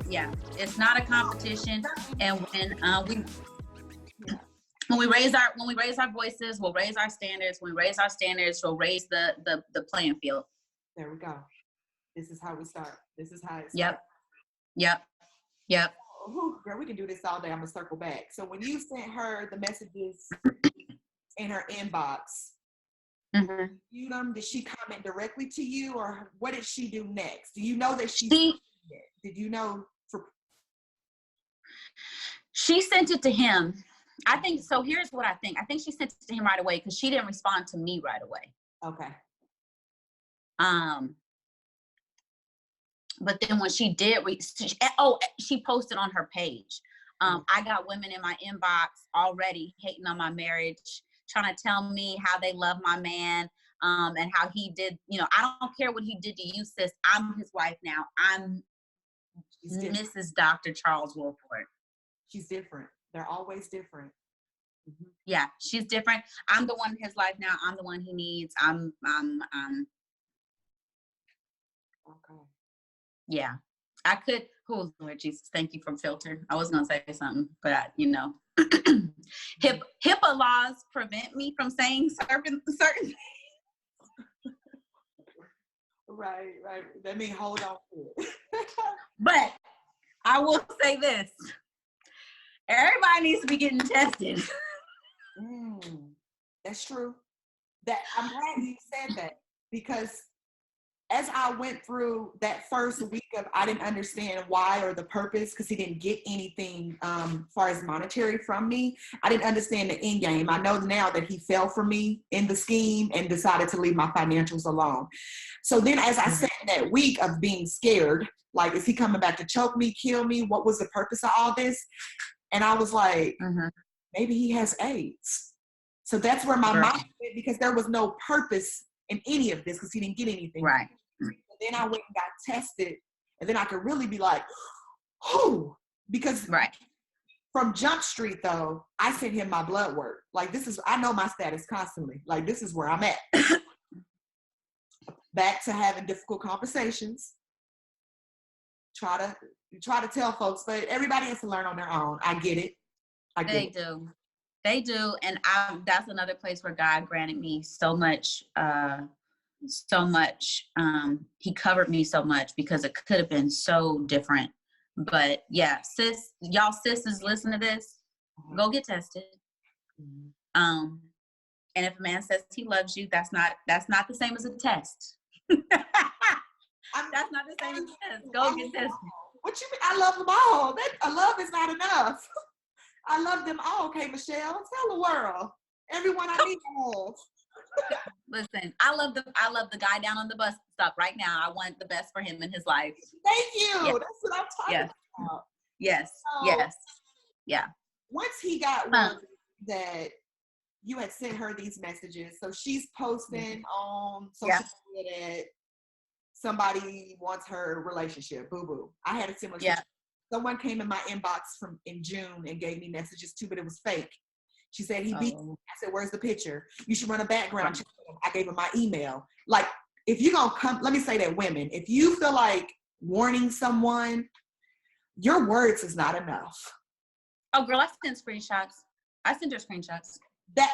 Yeah, it's not a competition. And when we raise our voices, we'll raise our standards. When we raise our standards, we'll raise the playing field. There we go. This is how we start. This is how it starts. Yep. Oh, girl, we can do this all day. I'm gonna circle back. So when you sent her the messages in her inbox, mm-hmm. Did she comment directly to you, or what did she do next? Do you know that she did you know she sent it to him? I think so. Here's what I think she sent it to him right away because she didn't respond to me right away. Okay. But then when she did, she posted on her page. I got women in my inbox already hating on my marriage, trying to tell me how they love my man, and how he did. I don't care what he did to you, sis. I'm his wife now. I'm Mrs. Dr. Charles Wolford. She's different. They're always different. Mm-hmm. Yeah, she's different. I'm the one in his life now. I'm the one he needs. Okay. Yeah, I could. Oh, Lord Jesus, thank you for filter. I was gonna say something, but HIPAA laws prevent me from saying certain things. Right. Let me hold on to it. But I will say this: everybody needs to be getting tested. That's true. That I'm glad you said that, because as I went through that first week of, I didn't understand why or the purpose, because he didn't get anything far as monetary from me. I didn't understand the end game. I know now that he fell for me in the scheme and decided to leave my financials alone. So then as I sat in that week of being scared, like, is he coming back to choke me, kill me? What was the purpose of all this? And I was like, maybe he has AIDS. So that's where my mind went, because there was no purpose in any of this, because he didn't get anything. Right. Then I went and got tested, and then I could really be like, oh, because from Jump Street, though, I sent him my blood work. Like, I know my status constantly. Like, this is where I'm at. Back to having difficult conversations. Try to tell folks, but everybody has to learn on their own. I get it. They do. And that's another place where God granted me so much, he covered me so much, because it could have been so different. But yeah, y'all sisters listen to this, go get tested. And if a man says he loves you, that's not the same as a test. That's not the same as a test. Go get tested. What you mean? I love them all. A love is not enough. I love them all. Okay, Michelle, tell the world. Everyone I need to love. Listen, I love the guy down on the bus stop right now. I want the best for him in his life. Thank you. Yes. That's what I'm talking about. Yes. So, yes. Yeah. Once he got word that you had sent her these messages, so she's posting on social media that somebody wants her relationship. Boo boo. I had a similar situation. Someone came in my inbox in June and gave me messages too, but it was fake. She said he beat me. I said, where's the picture? You should run a background check. I gave her my email. Like, if you're going to come, let me say that, women, if you feel like warning someone, your words is not enough. Oh, girl, I sent screenshots. I sent her screenshots.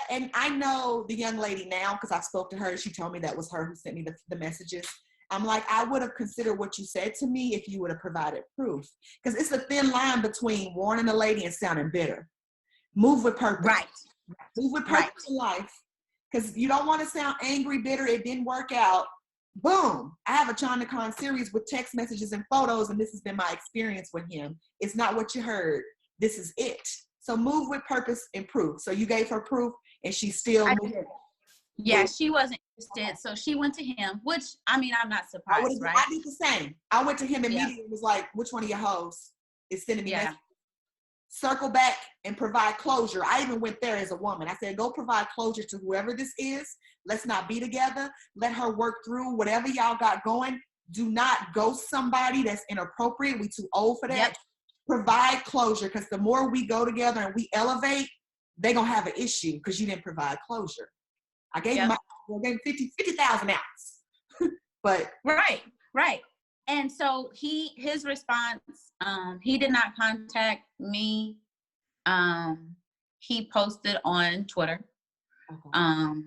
And I know the young lady now, because I spoke to her. She told me that was her who sent me the messages. I'm like, I would have considered what you said to me if you would have provided proof. Because it's a thin line between warning a lady and sounding bitter. Move with purpose. Right. Move with purpose in life. Because you don't want to sound angry, bitter, it didn't work out. Boom. I have a China Con series with text messages and photos, and this has been my experience with him. It's not what you heard. This is it. So move with purpose and proof. So you gave her proof, and she still moved. Yeah, she wasn't interested, so she went to him, which, I mean, I'm not surprised, right? I did the same. I went to him immediately and was like, which one of your hoes is sending me messages? Circle back and provide closure. I even went there as a woman. I said, go provide closure to whoever this is. Let's not be together. Let her work through whatever y'all got going. Do not ghost somebody that's inappropriate. We too old for that. Yep. Provide closure, because the more we go together and we elevate, they're going to have an issue because you didn't provide closure. I gave him 50,000 ounce. But right. And so his response, he did not contact me. He posted on Twitter Okay.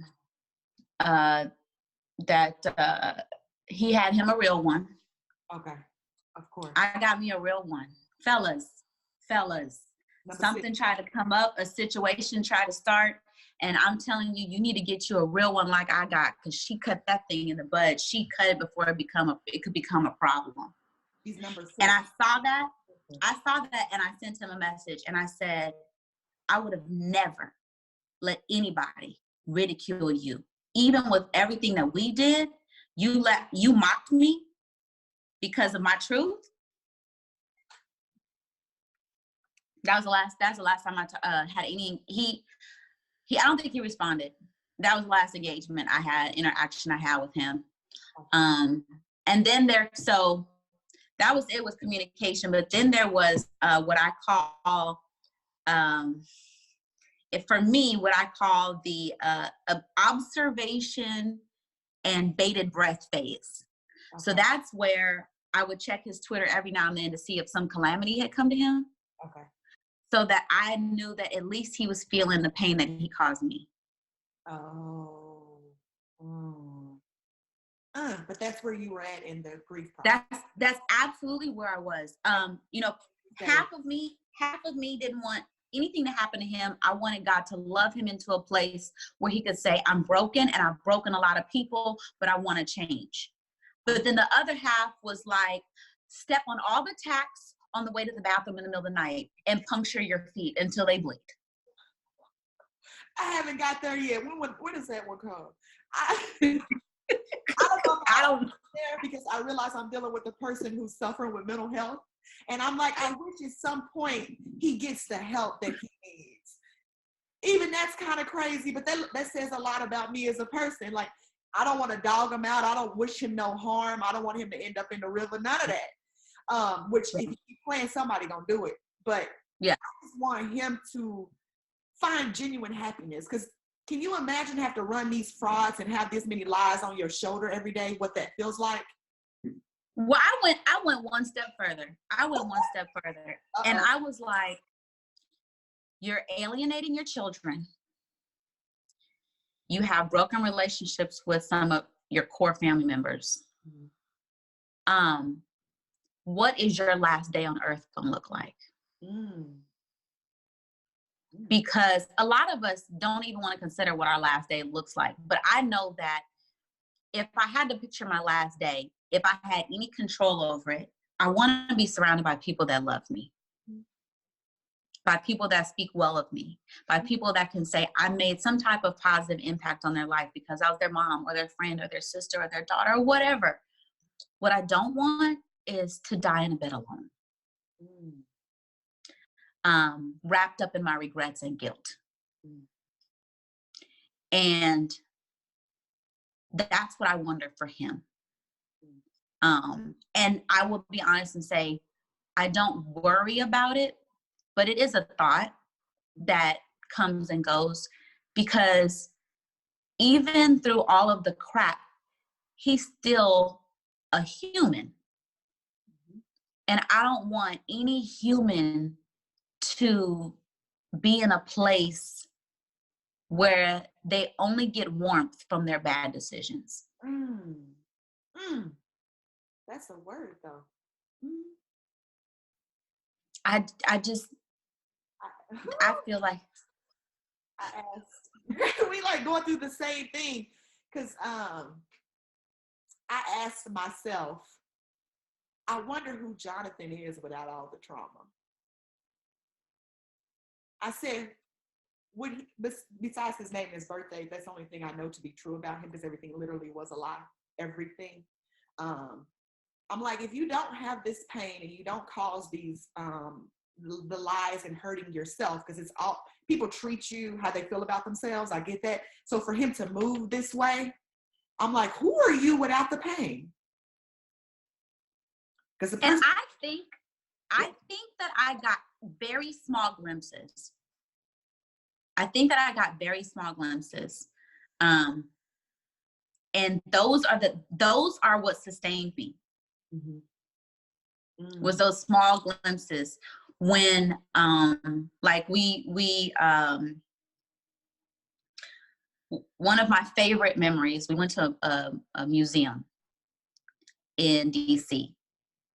That he had him a real one. Okay. Of course. I got me a real one. Fellas. Number Something 6. tried to come up, a situation tried to start, and I'm telling you, you need to get you a real one like I got, because she cut that thing in the bud. She cut it before it could become a problem. He's number 6. And I saw that, and I sent him a message, and I said, I would have never let anybody ridicule you. Even with everything that we did, you mocked me because of my truth. That's the last time I had any. I don't think he responded. That was the last interaction I had with him. And then that was it, was communication. But then there was what I call, for me, what I call the observation and bated breath phase. Okay. So that's where I would check his Twitter every now and then to see if some calamity had come to him. Okay. So that I knew that at least he was feeling the pain that he caused me. Oh. But that's where you were at in the grief process. That's absolutely where I was. Half of me didn't want anything to happen to him. I wanted God to love him into a place where he could say, I'm broken and I've broken a lot of people, but I want to change. But then the other half was like, step on all the tacks on the way to the bathroom in the middle of the night and puncture your feet until they bleed. I haven't got there yet. When is that one called? I don't know. I don't there because I realize I'm dealing with a person who's suffering with mental health. And I'm like, I wish at some point he gets the help that he needs. Even that's kind of crazy, but that says a lot about me as a person. Like, I don't want to dog him out. I don't wish him no harm. I don't want him to end up in the river. None of that. Which if you keep playing, somebody gonna do it. But yeah, I just want him to find genuine happiness. Because can you imagine have to run these frauds and have this many lies on your shoulder every day? What that feels like? Well, I went one step further. And I was like, you're alienating your children. You have broken relationships with some of your core family members. Mm-hmm. What is your last day on earth gonna look like? Because a lot of us don't even want to consider what our last day looks like. But I know that if I had to picture my last day, if I had any control over it, I want to be surrounded by people that love me, by people that speak well of me, by people that can say I made some type of positive impact on their life because I was their mom or their friend or their sister or their daughter or whatever. What I don't want is to die in a bed alone, wrapped up in my regrets and guilt. And that's what I wonder for him. And I will be honest and say, I don't worry about it, but it is a thought that comes and goes, because even through all of the crap, he's still a human. And I don't want any human to be in a place where they only get warmth from their bad decisions. That's a word, though. I feel like I asked. We like going through the same thing, because I asked myself, I wonder who Jonathan is without all the trauma. I said, besides his name and his birthday, that's the only thing I know to be true about him, because everything literally was a lie. Everything. I'm like, if you don't have this pain and you don't cause these the lies and hurting yourself, because it's all people treat you how they feel about themselves. I get that. So for him to move this way, I'm like, who are you without the pain? Because and I think that I got very small glimpses. And those are what sustained me. Mm-hmm. Mm. Was those small glimpses when like we one of my favorite memories, we went to a museum in DC,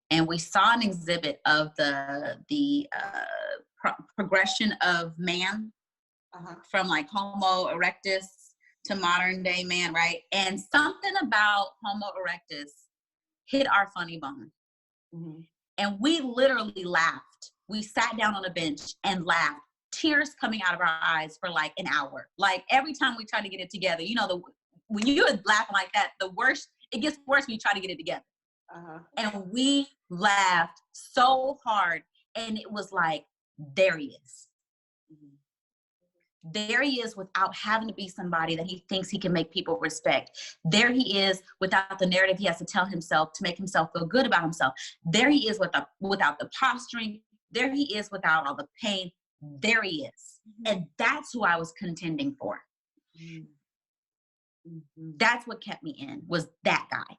and we saw an exhibit of the progression of man, from like Homo erectus to modern day man, right? And something about Homo erectus hit our funny bone. Mm-hmm. And we literally laughed. We sat down on a bench and laughed, tears coming out of our eyes for like an hour. Like every time we try to get it together, you know, when you would laugh like that, it gets worse when you try to get it together. And we laughed so hard, and it was like, there he is. Mm-hmm. There he is without having to be somebody that he thinks he can make people respect. There he is without the narrative he has to tell himself to make himself feel good about himself. There he is without the posturing. There he is without all the pain. There he is. Mm-hmm. And that's who I was contending for. Mm-hmm. That's what kept me in, was that guy.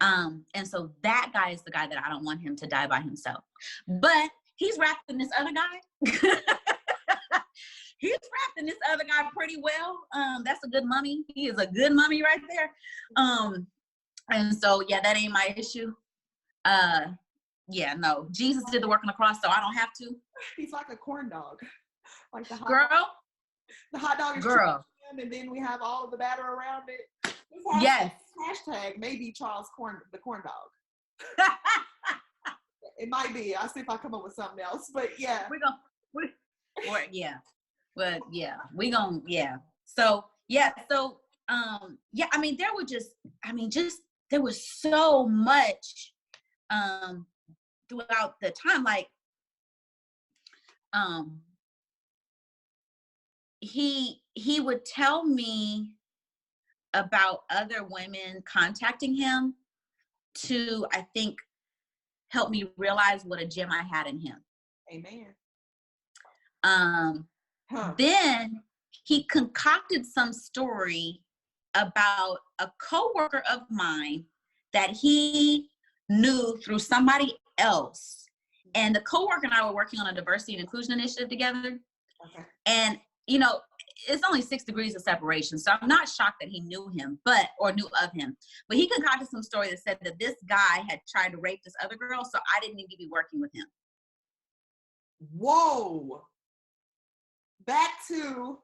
And so that guy is the guy that I don't want him to die by himself. But he's wrapped in this other guy. He's wrapped in this other guy pretty well. That's a good mummy. He is a good mummy right there. And so, yeah, that ain't my issue. Yeah, no. Jesus did the work on the cross, so I don't have to. He's like a corn dog. Like the hot girl. Dog. The hot dog is girl. And then we have all of the batter around it. Yes. Hashtag maybe Charles the corn dog. It might be. I'll see if I come up with something else. But yeah. Yeah. But yeah, So yeah, I mean, there was so much throughout the time. Like he would tell me about other women contacting him to, I think, help me realize what a gem I had in him. Amen. Then he concocted some story about a coworker of mine that he knew through somebody else. And the coworker and I were working on a diversity and inclusion initiative together. Okay. And, you know, it's only 6 degrees of separation. So I'm not shocked that he knew him, or knew of him. But he concocted some story that said that this guy had tried to rape this other girl. So I didn't need to be working with him. Whoa. Back to,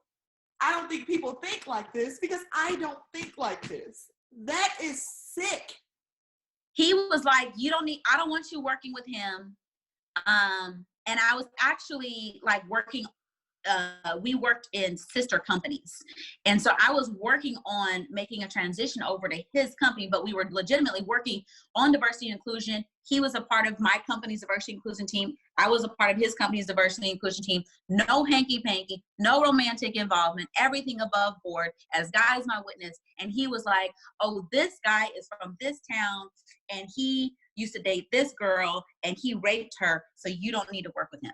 I don't think people think like this, because I don't think like this. That is sick. He was like, I don't want you working with him. And I was actually like we worked in sister companies. And so I was working on making a transition over to his company, but we were legitimately working on diversity and inclusion. He was a part of my company's diversity and inclusion team. I was a part of his company's diversity and inclusion team. No hanky-panky, no romantic involvement, everything above board, as God is my witness. And he was like, oh, this guy is from this town, and he used to date this girl, and he raped her, so you don't need to work with him.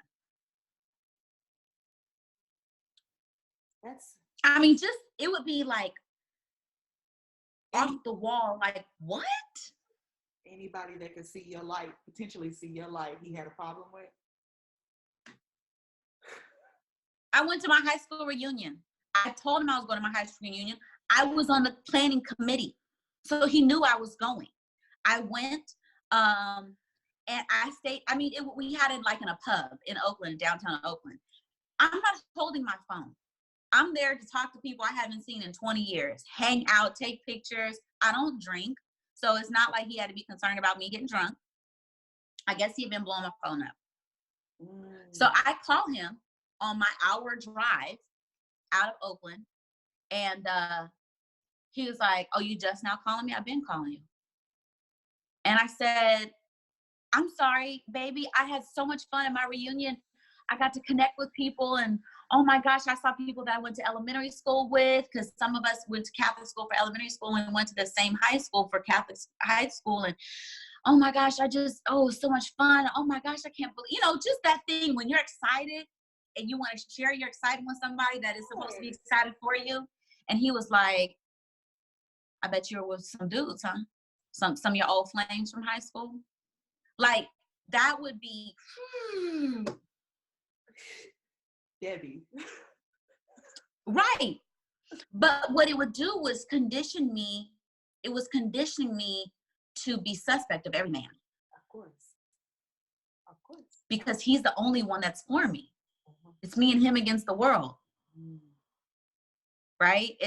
It would be like off the wall, like, what? Anybody that could see your light, potentially see your light, he had a problem with? I went to my high school reunion. I told him I was going to my high school reunion. I was on the planning committee, so he knew I was going. I went, and I stayed. We had it like in a pub in Oakland, downtown Oakland. I'm not holding my phone. I'm there to talk to people I haven't seen in 20 years, hang out, take pictures. I don't drink, so it's not like he had to be concerned about me getting drunk. I guess he had been blowing my phone up. So I call him on my hour drive out of Oakland, and he was like, oh, you just now calling me? I've been calling you. And I said, I'm sorry, baby. I had so much fun at my reunion. I got to connect with people, and oh my gosh, I saw people that I went to elementary school with, because some of us went to Catholic school for elementary school and went to the same high school for Catholic high school. And oh my gosh, so much fun. Oh my gosh, I can't believe, just that thing when you're excited and you want to share your excitement with somebody that is supposed to be excited for you. And he was like, I bet you were with some dudes, huh? some of your old flames from high school. Like, that would be, Debbie. Right. But what it would do was conditioning me to be suspect of every man. Of course. Because he's the only one that's for me. It's me and him against the world. Right?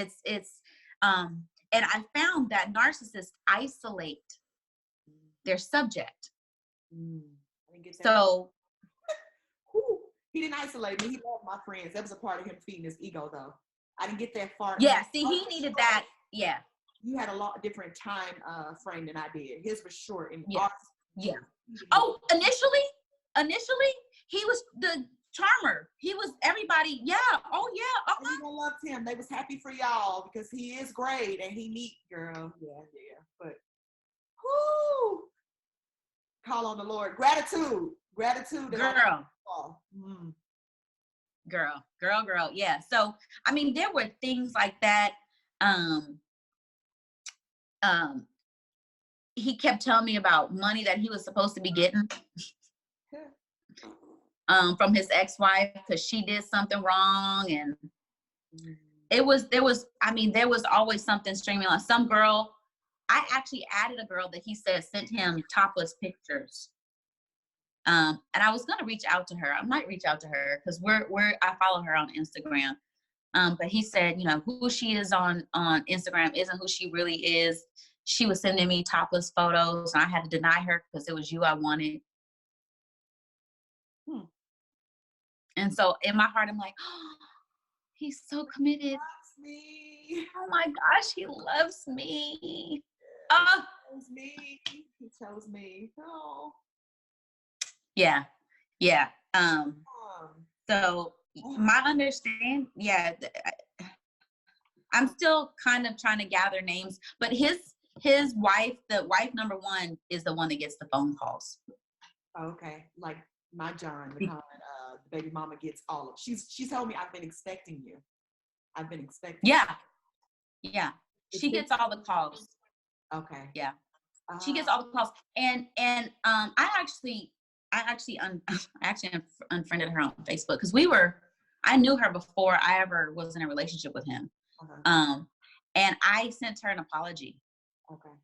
And I found that narcissists isolate their subject. I didn't get that. So he didn't isolate me. He loved my friends. That was a part of him feeding his ego, though. I didn't get that far. Yeah, see, he needed that. Yeah. You had a lot different time frame than I did. His was short. And yeah. Oh, initially, he was the charmer. He was everybody. Yeah. Oh, yeah. Everyone loved him. They was happy for y'all because he is great and he neat, girl. Yeah. But, whoo, call on the Lord. Gratitude. Girl. Girl. Yeah. So, I mean, there were things like that. He kept telling me about money that he was supposed to be getting from his ex-wife because she did something wrong, and there was always something streaming on some girl. I actually added a girl that he said sent him topless pictures. And I was gonna reach out to her. I might reach out to her because I follow her on Instagram. But he said, who she is on Instagram isn't who she really is. She was sending me topless photos, and I had to deny her because it was you I wanted. And so in my heart, I'm like, oh, he's so committed. He loves me. Oh my gosh, he loves me. He chose me. Oh. Yeah. So my understanding, I'm still kind of trying to gather names, but his wife, the wife number one, is the one that gets the phone calls. Okay, like my John, the baby mama gets all of. She told me I've been expecting you. Yeah. She gets all the calls. Okay. Yeah. She gets all the calls, and I actually unfriended her on Facebook because I knew her before I ever was in a relationship with him. And I sent her an apology. Okay.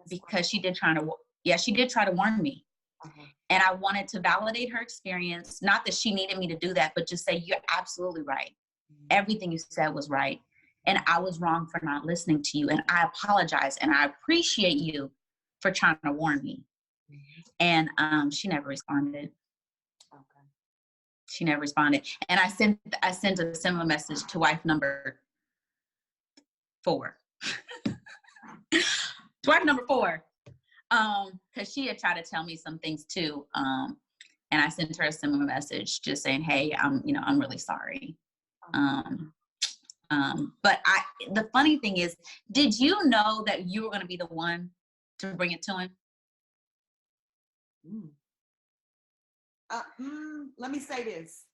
Because she did try to warn me. And I wanted to validate her experience. Not that she needed me to do that, but just say, you're absolutely right. Everything you said was right. And I was wrong for not listening to you. And I apologize. And I appreciate you for trying to warn me. And she never responded. Okay. She never responded. And I sent a similar message to wife number 4. To wife number 4. Because she had tried to tell me some things too. And I sent her a similar message just saying, hey, I'm really sorry. But the funny thing is, did you know that you were going to be the one to bring it to him? Let me say this.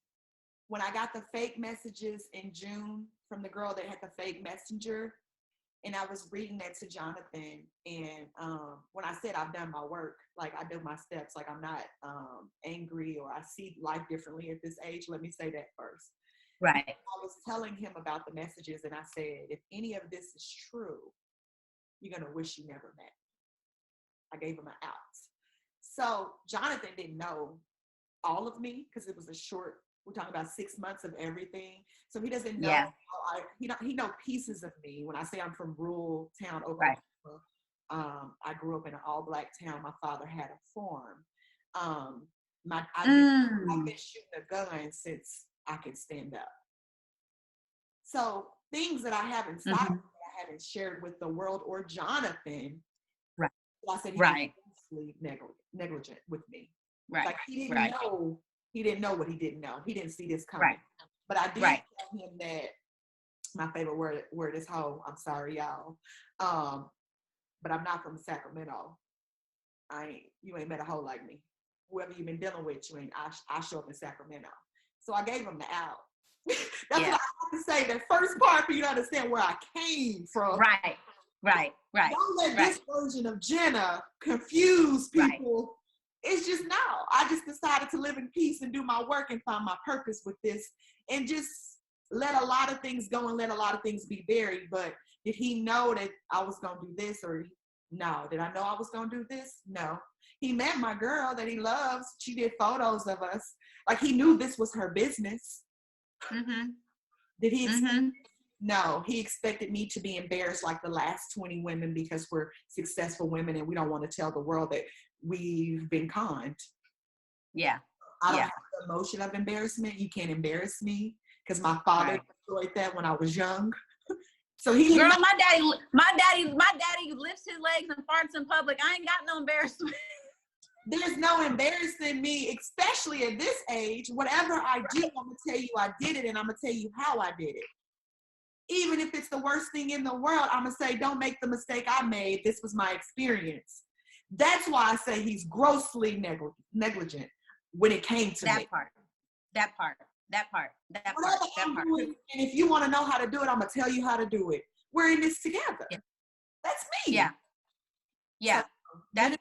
When I got the fake messages in June from the girl that had the fake messenger, and I was reading that to Jonathan, and when I said I've done my work, like I do my steps, like I'm not angry or I see life differently at this age. Let me say that first. Right. I was telling him about the messages, and I said, if any of this is true, you're going to wish you never met. I gave him an out. So Jonathan didn't know all of me because it was a short, we're talking about 6 months of everything. So he doesn't know. Yeah. He know pieces of me. When I say I'm from rural town, Oklahoma, right. I grew up in an all-black town. My father had a farm. I've been shooting a gun since I could stand up. So things that I haven't that I haven't shared with the world or Jonathan. Right. So I said he was negligent with me. Right. Like he didn't know. He didn't know what he didn't know. He didn't see this coming. Right. But I did tell him that my favorite word is hoe. I'm sorry, y'all. But I'm not from Sacramento. You ain't met a hoe like me. Whoever you've been dealing with, I show up in Sacramento. So I gave him the out. That's what I have to say. That first part for you to understand where I came from. Right. Right. Don't let this version of Jenna confuse people. It's just, no, I just decided to live in peace and do my work and find my purpose with this, and just let a lot of things go and let a lot of things be buried. But did he know that I was going to do this? Or no? Did I know I was going to do this? No. He met my girl that he loves. She did photos of us. Like, he knew this was her business. Mm-hmm. Did he expect? No, he expected me to be embarrassed like the last 20 women because we're successful women and we don't want to tell the world that we've been conned. Yeah. I don't have the emotion of embarrassment. You can't embarrass me because my father destroyed that when I was young. So he girl, my daddy lifts his legs and farts in public. I ain't got no embarrassment. There's no embarrassing me, especially at this age. Whatever I do, I'm gonna tell you I did it, and I'm gonna tell you how I did it. Even if it's the worst thing in the world, I'm gonna say, don't make the mistake I made. This was my experience. That's why I say he's grossly negligent when it came to me. That part. And if you want to know how to do it, I'm gonna tell you how to do it. We're in this together. Yeah. That's me. Yeah. That's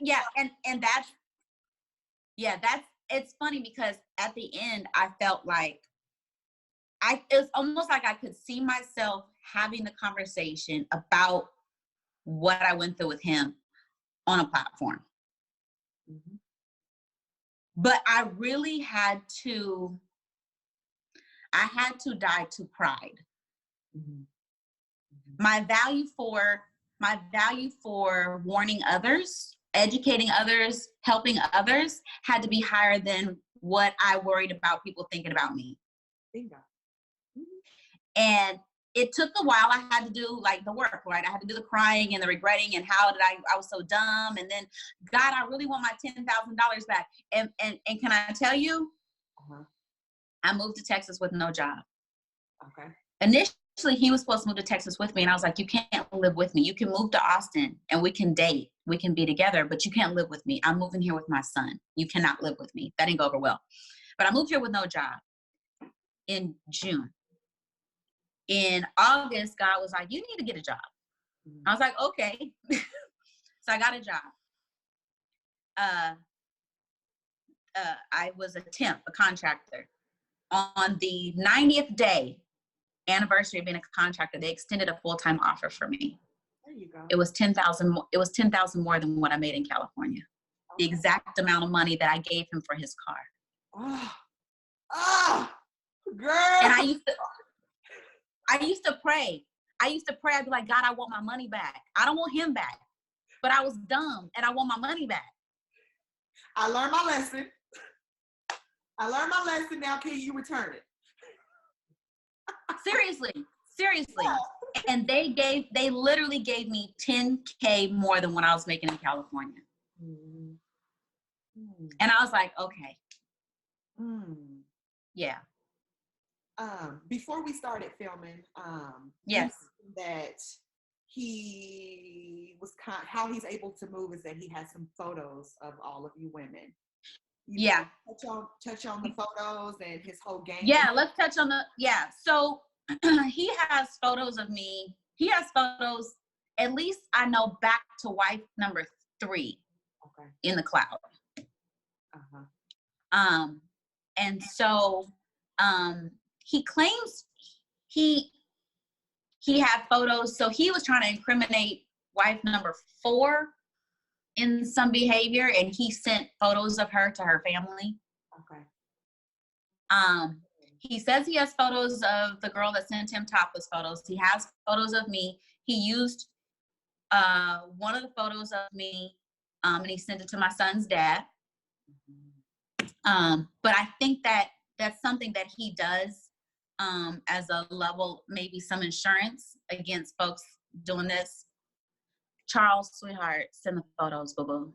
it's funny because at the end I felt like it was almost like I could see myself having the conversation about what I went through with him on a platform. Mm-hmm. But I really had to die to pride. Mm-hmm. My value for warning others, educating others, helping others had to be higher than what I worried about people thinking about me. Bingo. Mm-hmm. And it took a while. I had to do like the work, right? I had to do the crying and the regretting and how did I was so dumb. And then, God, I really want my $10,000 back. And can I tell you, I moved to Texas with no job. Okay. Initially, he was supposed to move to Texas with me. And I was like, you can't live with me. You can move to Austin and we can date. We can be together, but you can't live with me. I'm moving here with my son. You cannot live with me. That didn't go over well. But I moved here with no job in June. In August, God was like, you need to get a job. Mm-hmm. I was like, okay. So I got a job. I was a temp, a contractor. On the 90th day, anniversary of being a contractor, they extended a full-time offer for me. There you go. It was $10,000. It was $10,000 more than what I made in California. Okay. The exact amount of money that I gave him for his car. Girl. And I used to pray. I'd be like, God, I want my money back. I don't want him back. But I was dumb and I want my money back. I learned my lesson. Now can you return it? Seriously. Yeah. And they literally gave me $10K more than what I was making in California. Mm. And I was like, okay. Yeah. Before we started filming, yes, that he was how he's able to move is that he has some photos of all of you women. Touch on the photos and his whole game. Yeah, let's touch on so he has photos of me. He has photos, at least I know, back to wife number 3 in the cloud. And so he claims he had photos. So he was trying to incriminate wife number 4 in some behavior, and he sent photos of her to her family. Okay. He says he has photos of the girl that sent him topless photos. He has photos of me. He used one of the photos of me, and he sent it to my son's dad. But I think that's something that he does as a level, maybe some insurance against folks doing this. Charles, sweetheart, send the photos, boo-boo.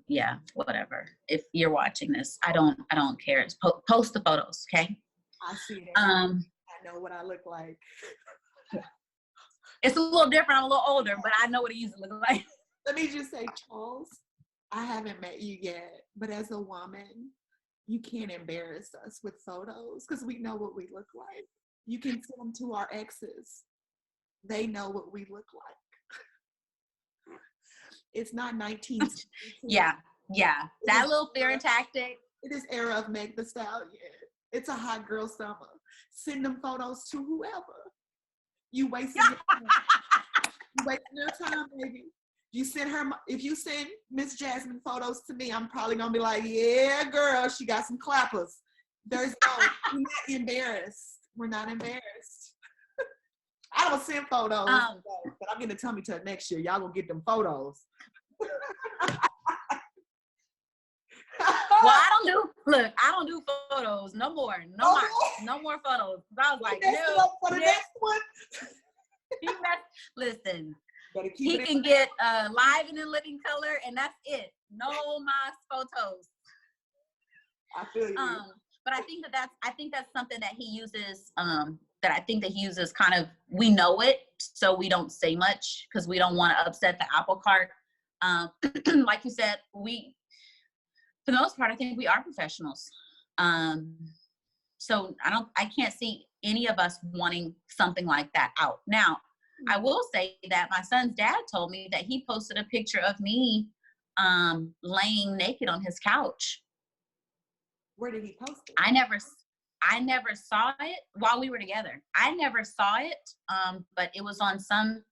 Yeah, whatever. If you're watching this, I don't care. Post the photos, okay? I see it. I know what I look like. It's a little different. I'm a little older, but I know what it used to look like. Let me just say, Charles, I haven't met you yet, but as a woman, you can't embarrass us with photos because we know what we look like. You can send them to our exes. They know what we look like. It's not 1962. Yeah. That little fear tactic. It is era of Meg Thee Stallion. It's a hot girl summer. Send them photos to whoever. You wasting your time. You wasting your time, baby. You send her, if you send Miss Jasmine photos to me, I'm probably gonna be like, yeah, girl, she got some clappers. There's no, we're not embarrassed. We're not embarrassed. I don't send photos, but I'm gonna tell me till next year. Y'all gonna get them photos. Well, I don't do photos no more. No more photos. I was like, no. For the next one. Listen, he can get live and in living color, and that's it. No más photos. I feel you. But I think that's something that he uses. That I think that he uses kind of. We know it, so we don't say much because we don't want to upset the apple cart. Like you said, for the most part, I think we are professionals. So I can't see any of us wanting something like that out. Now, I will say that my son's dad told me that he posted a picture of me laying naked on his couch. Where did he post it? I never saw it while we were together. I never saw it, but it was on some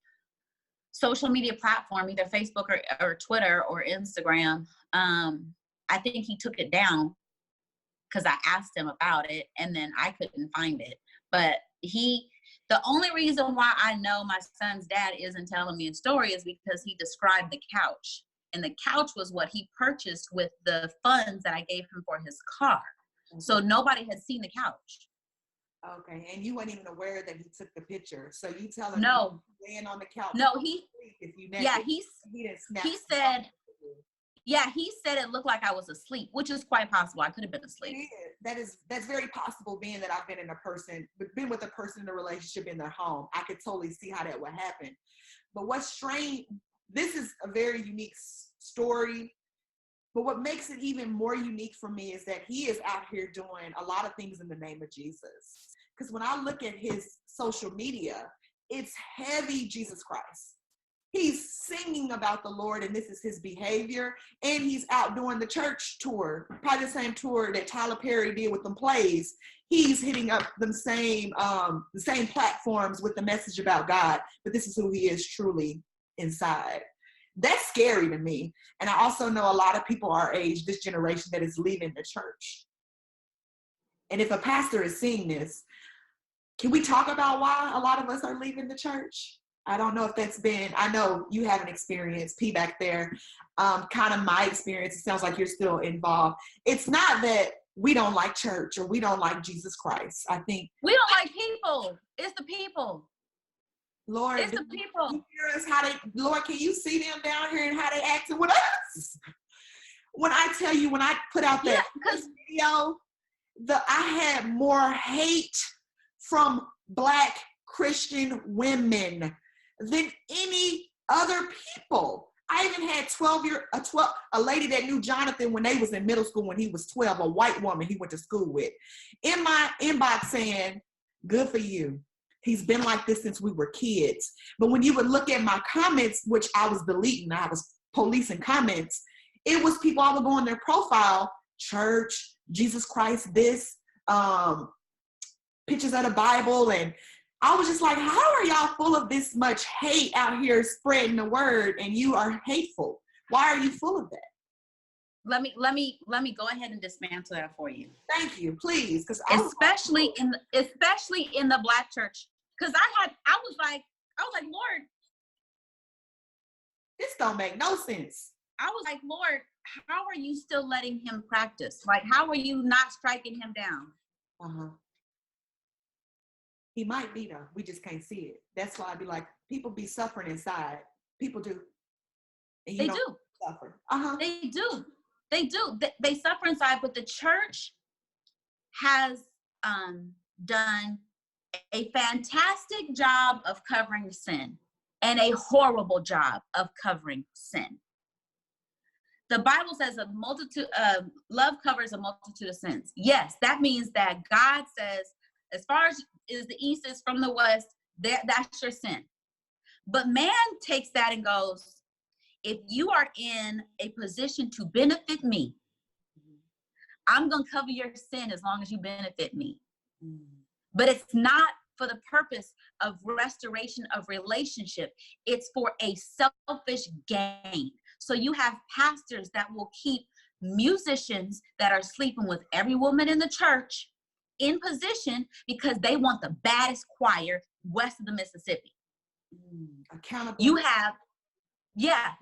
social media platform, either Facebook or Twitter or Instagram. I think he took it down because I asked him about it and then I couldn't find it. But the only reason why I know my son's dad isn't telling me a story is because he described the couch. And the couch was what he purchased with the funds that I gave him for his car. Mm-hmm. So nobody had seen the couch. Okay, and you weren't even aware that he took the picture. So you tell him no, laying on the couch. No, he said it looked like I was asleep, which is quite possible. I could have been asleep. That's very possible, being that I've been with a person in a relationship in their home. I could totally see how that would happen. But what's strange, this is a very unique story, but what makes it even more unique for me is that he is out here doing a lot of things in the name of Jesus. Because when I look at his social media, it's heavy Jesus Christ. He's singing about the Lord, and this is his behavior. And he's out doing the church tour, probably the same tour that Tyler Perry did with them plays. He's hitting up the same platforms with the message about God, but this is who he is truly inside. That's scary to me. And I also know a lot of people our age, this generation, that is leaving the church. And if a pastor is seeing this, can we talk about why a lot of us are leaving the church? I don't know if I know you have an experience, P, back there, kind of my experience. It sounds like you're still involved. It's not that we don't like church or we don't like Jesus Christ. I think we don't like people. It's the people. Lord, it's the people. Lord, can you see them down here and how they acting with us? When I tell you, when I put out that video, I had more hate from Black Christian women than any other people. I even had a lady that knew Jonathan when they was in middle school when he was 12, a white woman he went to school with, in my inbox saying, good for you. He's been like this since we were kids. But when you would look at my comments, which I was deleting, I was policing comments, it was people, I would go on their profile, church, Jesus Christ, this, pictures of the Bible, and I was just like, how are y'all full of this much hate out here spreading the word, and you are hateful? Why are you full of that? Let me go ahead and dismantle that for you. Thank you, please, because especially in the Black church, because I was like, Lord, this don't make no sense. I was like, Lord, how are you still letting him practice? Like, how are you not striking him down? He might be, though. We just can't see it. That's why I'd be like, people be suffering inside. People do. And they do suffer. They do. They suffer inside, but the church has done a fantastic job of covering sin and a horrible job of covering sin. The Bible says love covers a multitude of sins. Yes, that means that God says, as far as the east is from the west, that's your sin. But man takes that and goes, if you are in a position to benefit me, I'm going to cover your sin as long as you benefit me. But it's not for the purpose of restoration of relationship. It's for a selfish gain. So you have pastors that will keep musicians that are sleeping with every woman in the church in position because they want the baddest choir west of the Mississippi. Accountability. You have,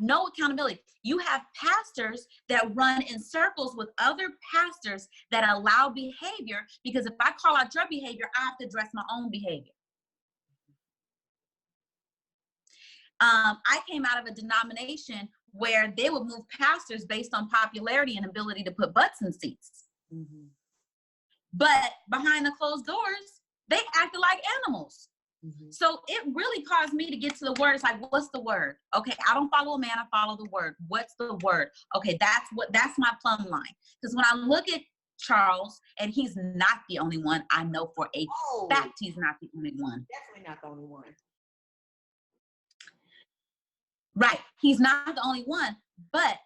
no accountability. You have pastors that run in circles with other pastors that allow behavior, because if I call out your behavior, I have to address my own behavior. I came out of a denomination where they would move pastors based on popularity and ability to put butts in seats. But behind the closed doors, they acted like animals. So it really caused me to get to the word. It's like, what's the word? Okay, I don't follow a man, I follow the word. What's the word? Okay, that's my plumb line. Because when I look at Charles, and he's not the only one, I know for a fact he's not the only one. Definitely not the only one. Right, he's not the only one, but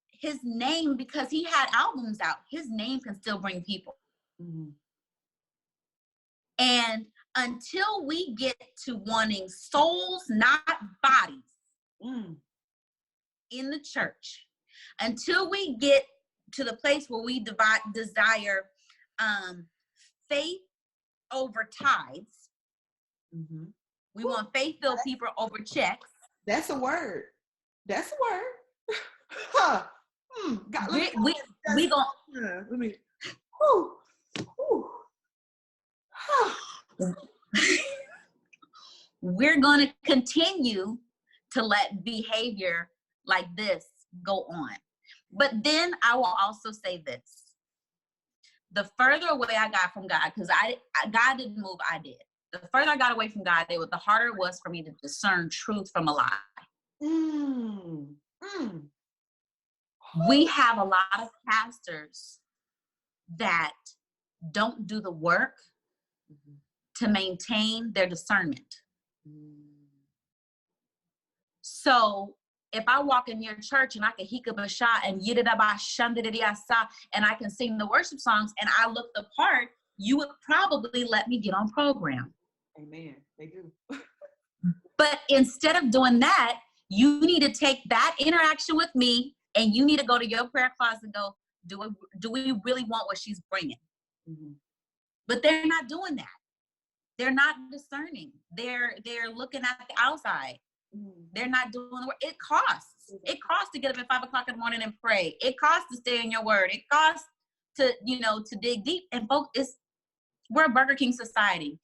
his name, because he had albums out, his name can still bring people. And until we get to wanting souls, not bodies, in the church, until we get to the place where we desire faith over tithes, we want faith-filled people over checks. That's a word. That's a word. Huh. God, we gon' let me. Whew. Whew. We're going to continue to let behavior like this go on. But then I will also say this. The further away I got from God, because God didn't move, I did. The further I got away from God, the harder it was for me to discern truth from a lie. We have a lot of pastors that don't do the work to maintain their discernment. So if I walk in your church and I can hika basha and yididaba shandidiyasa and I can sing the worship songs and I look the part, you would probably let me get on program. Amen. They do. But instead of doing that, you need to take that interaction with me and you need to go to your prayer closet and go, do we really want what she's bringing? But they're not doing that. They're not discerning. They're looking at the outside. They're not doing the work. It costs. It costs to get up at 5 o'clock in the morning and pray. It costs to stay in your word. It costs to, to dig deep. And folks, we're a Burger King society.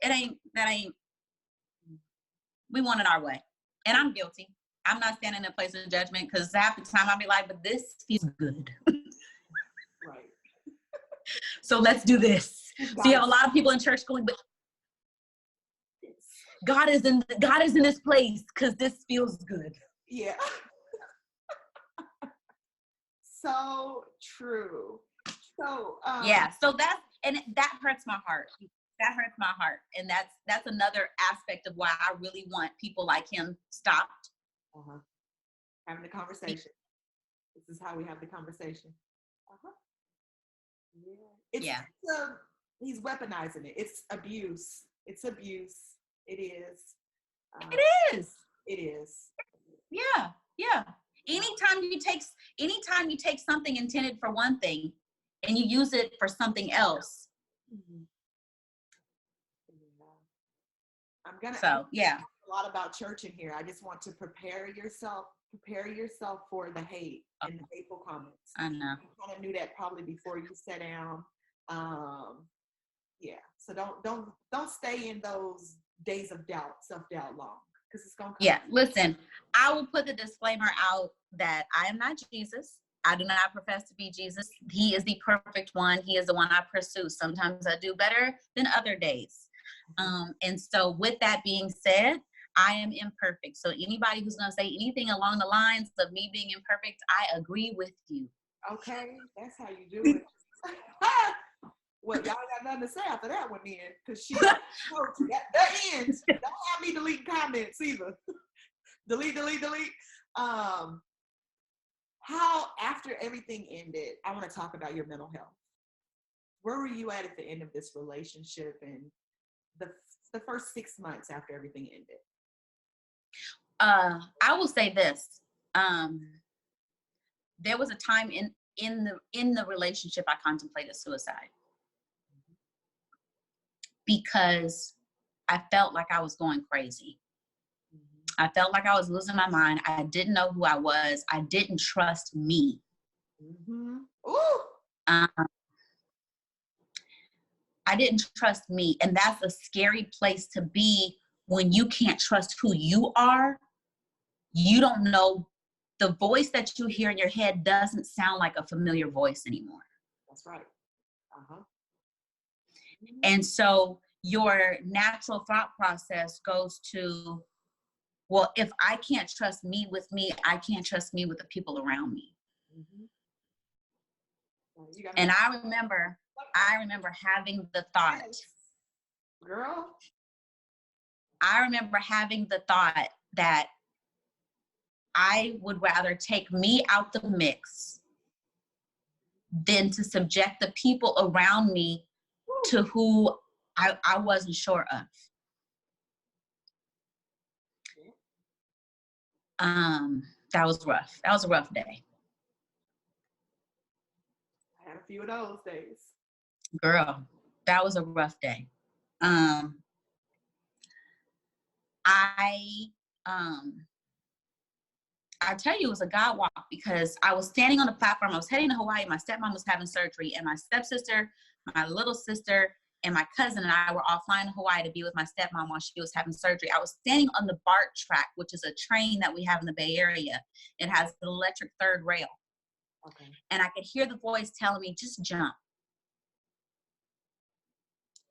We want it our way. And I'm guilty. I'm not standing in a place of judgment because half the time I'll be like, but this feels good. Right. So let's do this. So you have a lot of people in church going, but God is in this place because this feels good. Yeah. So true. So so that hurts my heart. That hurts my heart. And that's another aspect of why I really want people like him stopped. Having the conversation. This is how we have the conversation. He's weaponizing it. It's abuse. It's abuse. It is. It is. Yeah. Anytime you take something intended for one thing and you use it for something else. I'm gonna talk a lot about church in here. I just want to prepare yourself for the hate and the hateful comments. I know. I kind of knew that probably before you sat down. So don't stay in those days of self-doubt long, because it's gonna come. Yeah, listen, I will put the disclaimer out that I am not Jesus. I do not profess to be Jesus. He is the perfect one. He is the one I pursue. Sometimes I do better than other days. And so with that being said, I am imperfect. So anybody who's going to say anything along the lines of me being imperfect, I agree with you. Okay, that's how you do it. Well, y'all got nothing to say after that one then, because that ends. Don't have me deleting comments either. delete, delete, delete. How, after everything ended, I want to talk about your mental health. Where were you at the end of this relationship and the first 6 months after everything ended? I will say this. There was a time in the relationship I contemplated suicide because I felt like I was going crazy. I felt like I was losing my mind. I didn't know who I was. I didn't trust me. Ooh. I didn't trust me. And that's a scary place to be when you can't trust who you are. You don't know. The voice that you hear in your head doesn't sound like a familiar voice anymore. That's right. And so your natural thought process goes to, well, if I can't trust me with me, I can't trust me with the people around me. And I remember having the thought, girl, I remember having the thought that I would rather take me out the mix than to subject the people around me to who I wasn't sure of. That was rough. That was a rough day. I had a few of those days. Girl, that was a rough day. I tell you, it was a God walk because I was standing on the platform. I was heading to Hawaii. My stepmom was having surgery, and my stepsister, my little sister, and my cousin and I were all flying to Hawaii to be with my stepmom while she was having surgery. I was standing on the BART track, which is a train that we have in the Bay Area. It has the electric third rail. Okay. And I could hear the voice telling me, just jump.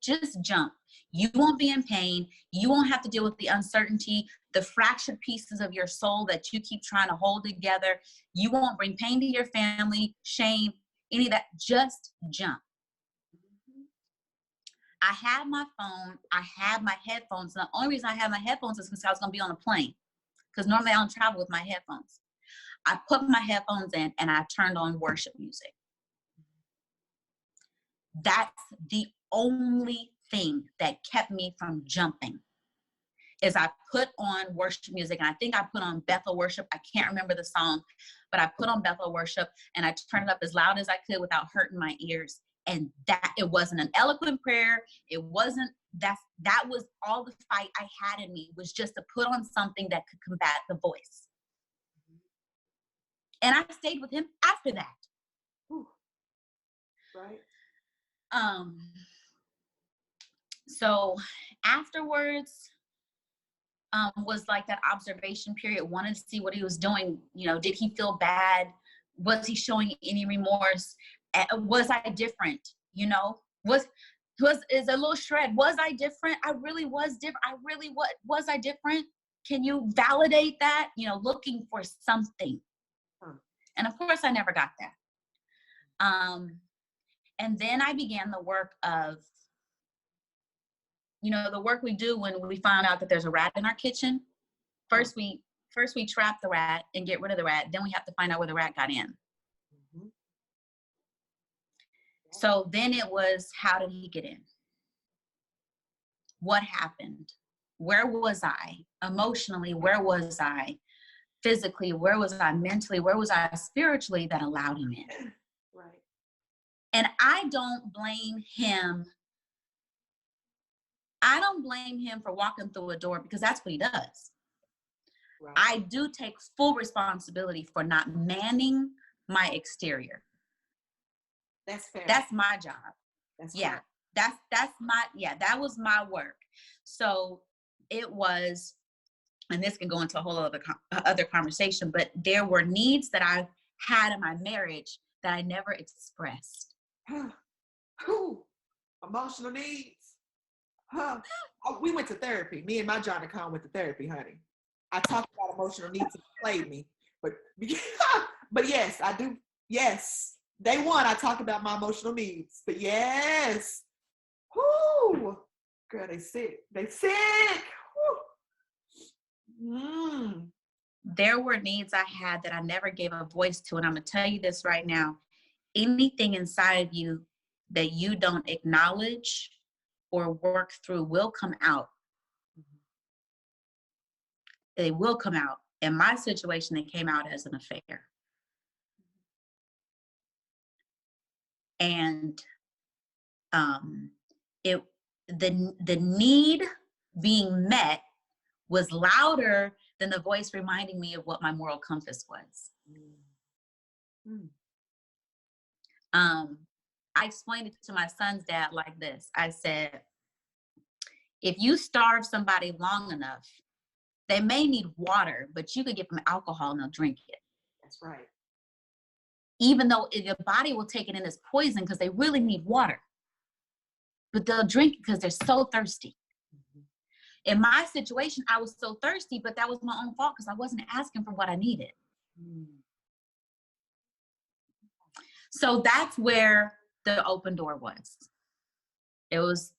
Just jump. You won't be in pain. You won't have to deal with the uncertainty, the fractured pieces of your soul that you keep trying to hold together. You won't bring pain to your family, shame, any of that. Just jump. I had my phone. I had my headphones. And the only reason I had my headphones is because I was going to be on a plane. Because normally I don't travel with my headphones. I put my headphones in and I turned on worship music. That's the only thing that kept me from jumping. Is I put on worship music, and I think I put on Bethel Worship. I can't remember the song, but I put on Bethel Worship and I turned it up as loud as I could without hurting my ears. And that, it wasn't an eloquent prayer. It wasn't, that was all the fight I had in me, was just to put on something that could combat the voice. And I stayed with him after that. Whew. Right. So afterwards, was like that observation period, wanted to see what he was doing. You know, did he feel bad? Was he showing any remorse? Was I different? You know, is a little shred. Was I different? I really was different. Was I different? Can you validate that? You know, looking for something. And of course I never got that. And then I began the work of, you know, the work we do when we find out that there's a rat in our kitchen. First we trap the rat and get rid of the rat. Then we have to find out where the rat got in. So then it was, how did he get in? What happened? Where was I? Emotionally, where was I? Physically, where was I? Mentally, where was I spiritually that allowed him in? Right. And I don't blame him. I don't blame him for walking through a door, because that's what he does. Right. I do take full responsibility for not manning my exterior. That's fair. That's my job. That's yeah. Fair. That was my work. So it was, and this can go into a whole other conversation, but there were needs that I had in my marriage that I never expressed. Emotional needs. We went to therapy. Me and my Johnny Con went to therapy, honey. I talked about emotional needs and played me, but yes, I do. Yes, day one I talked about my emotional needs, but yes, whoo, girl, they sick. there were needs I had that I never gave a voice to. And I'm going to tell you this right now. Anything inside of you that you don't acknowledge or work through will come out. They will come out. In my situation, it came out as an affair. And the need being met was louder than the voice reminding me of what my moral compass was. I explained it to my son's dad like this. I said, if you starve somebody long enough, they may need water, but you could give them alcohol and they'll drink it. That's right. Even though your body will take it in as poison because they really need water. But they'll drink it because they're so thirsty. In my situation, I was so thirsty, but that was my own fault because I wasn't asking for what I needed. So that's where the open door was. It was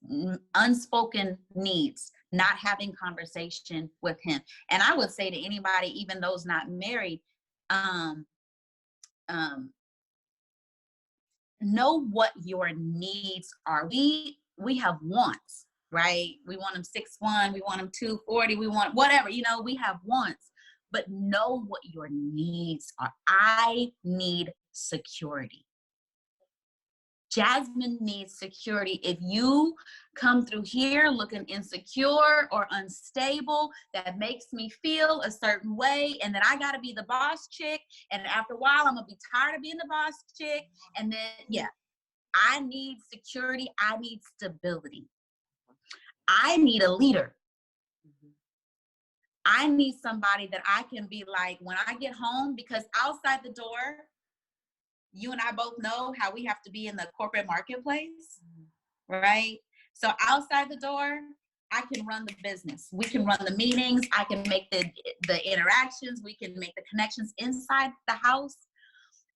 unspoken needs, not having conversation with him. And I would say to anybody, even those not married, know what your needs are. We have wants, right? We want them 6'1", we want them 240, we want whatever, we have wants, but know what your needs are. I need security. Jasmine needs security. If you come through here looking insecure or unstable, that makes me feel a certain way, and then I got to be the boss chick, and after a while, I'm going to be tired of being the boss chick, and then, I need security. I need stability. I need a leader. I need somebody that I can be like when I get home, because outside the door, you and I both know how we have to be in the corporate marketplace, right? So outside the door, I can run the business. We can run the meetings. I can make the interactions. We can make the connections inside the house.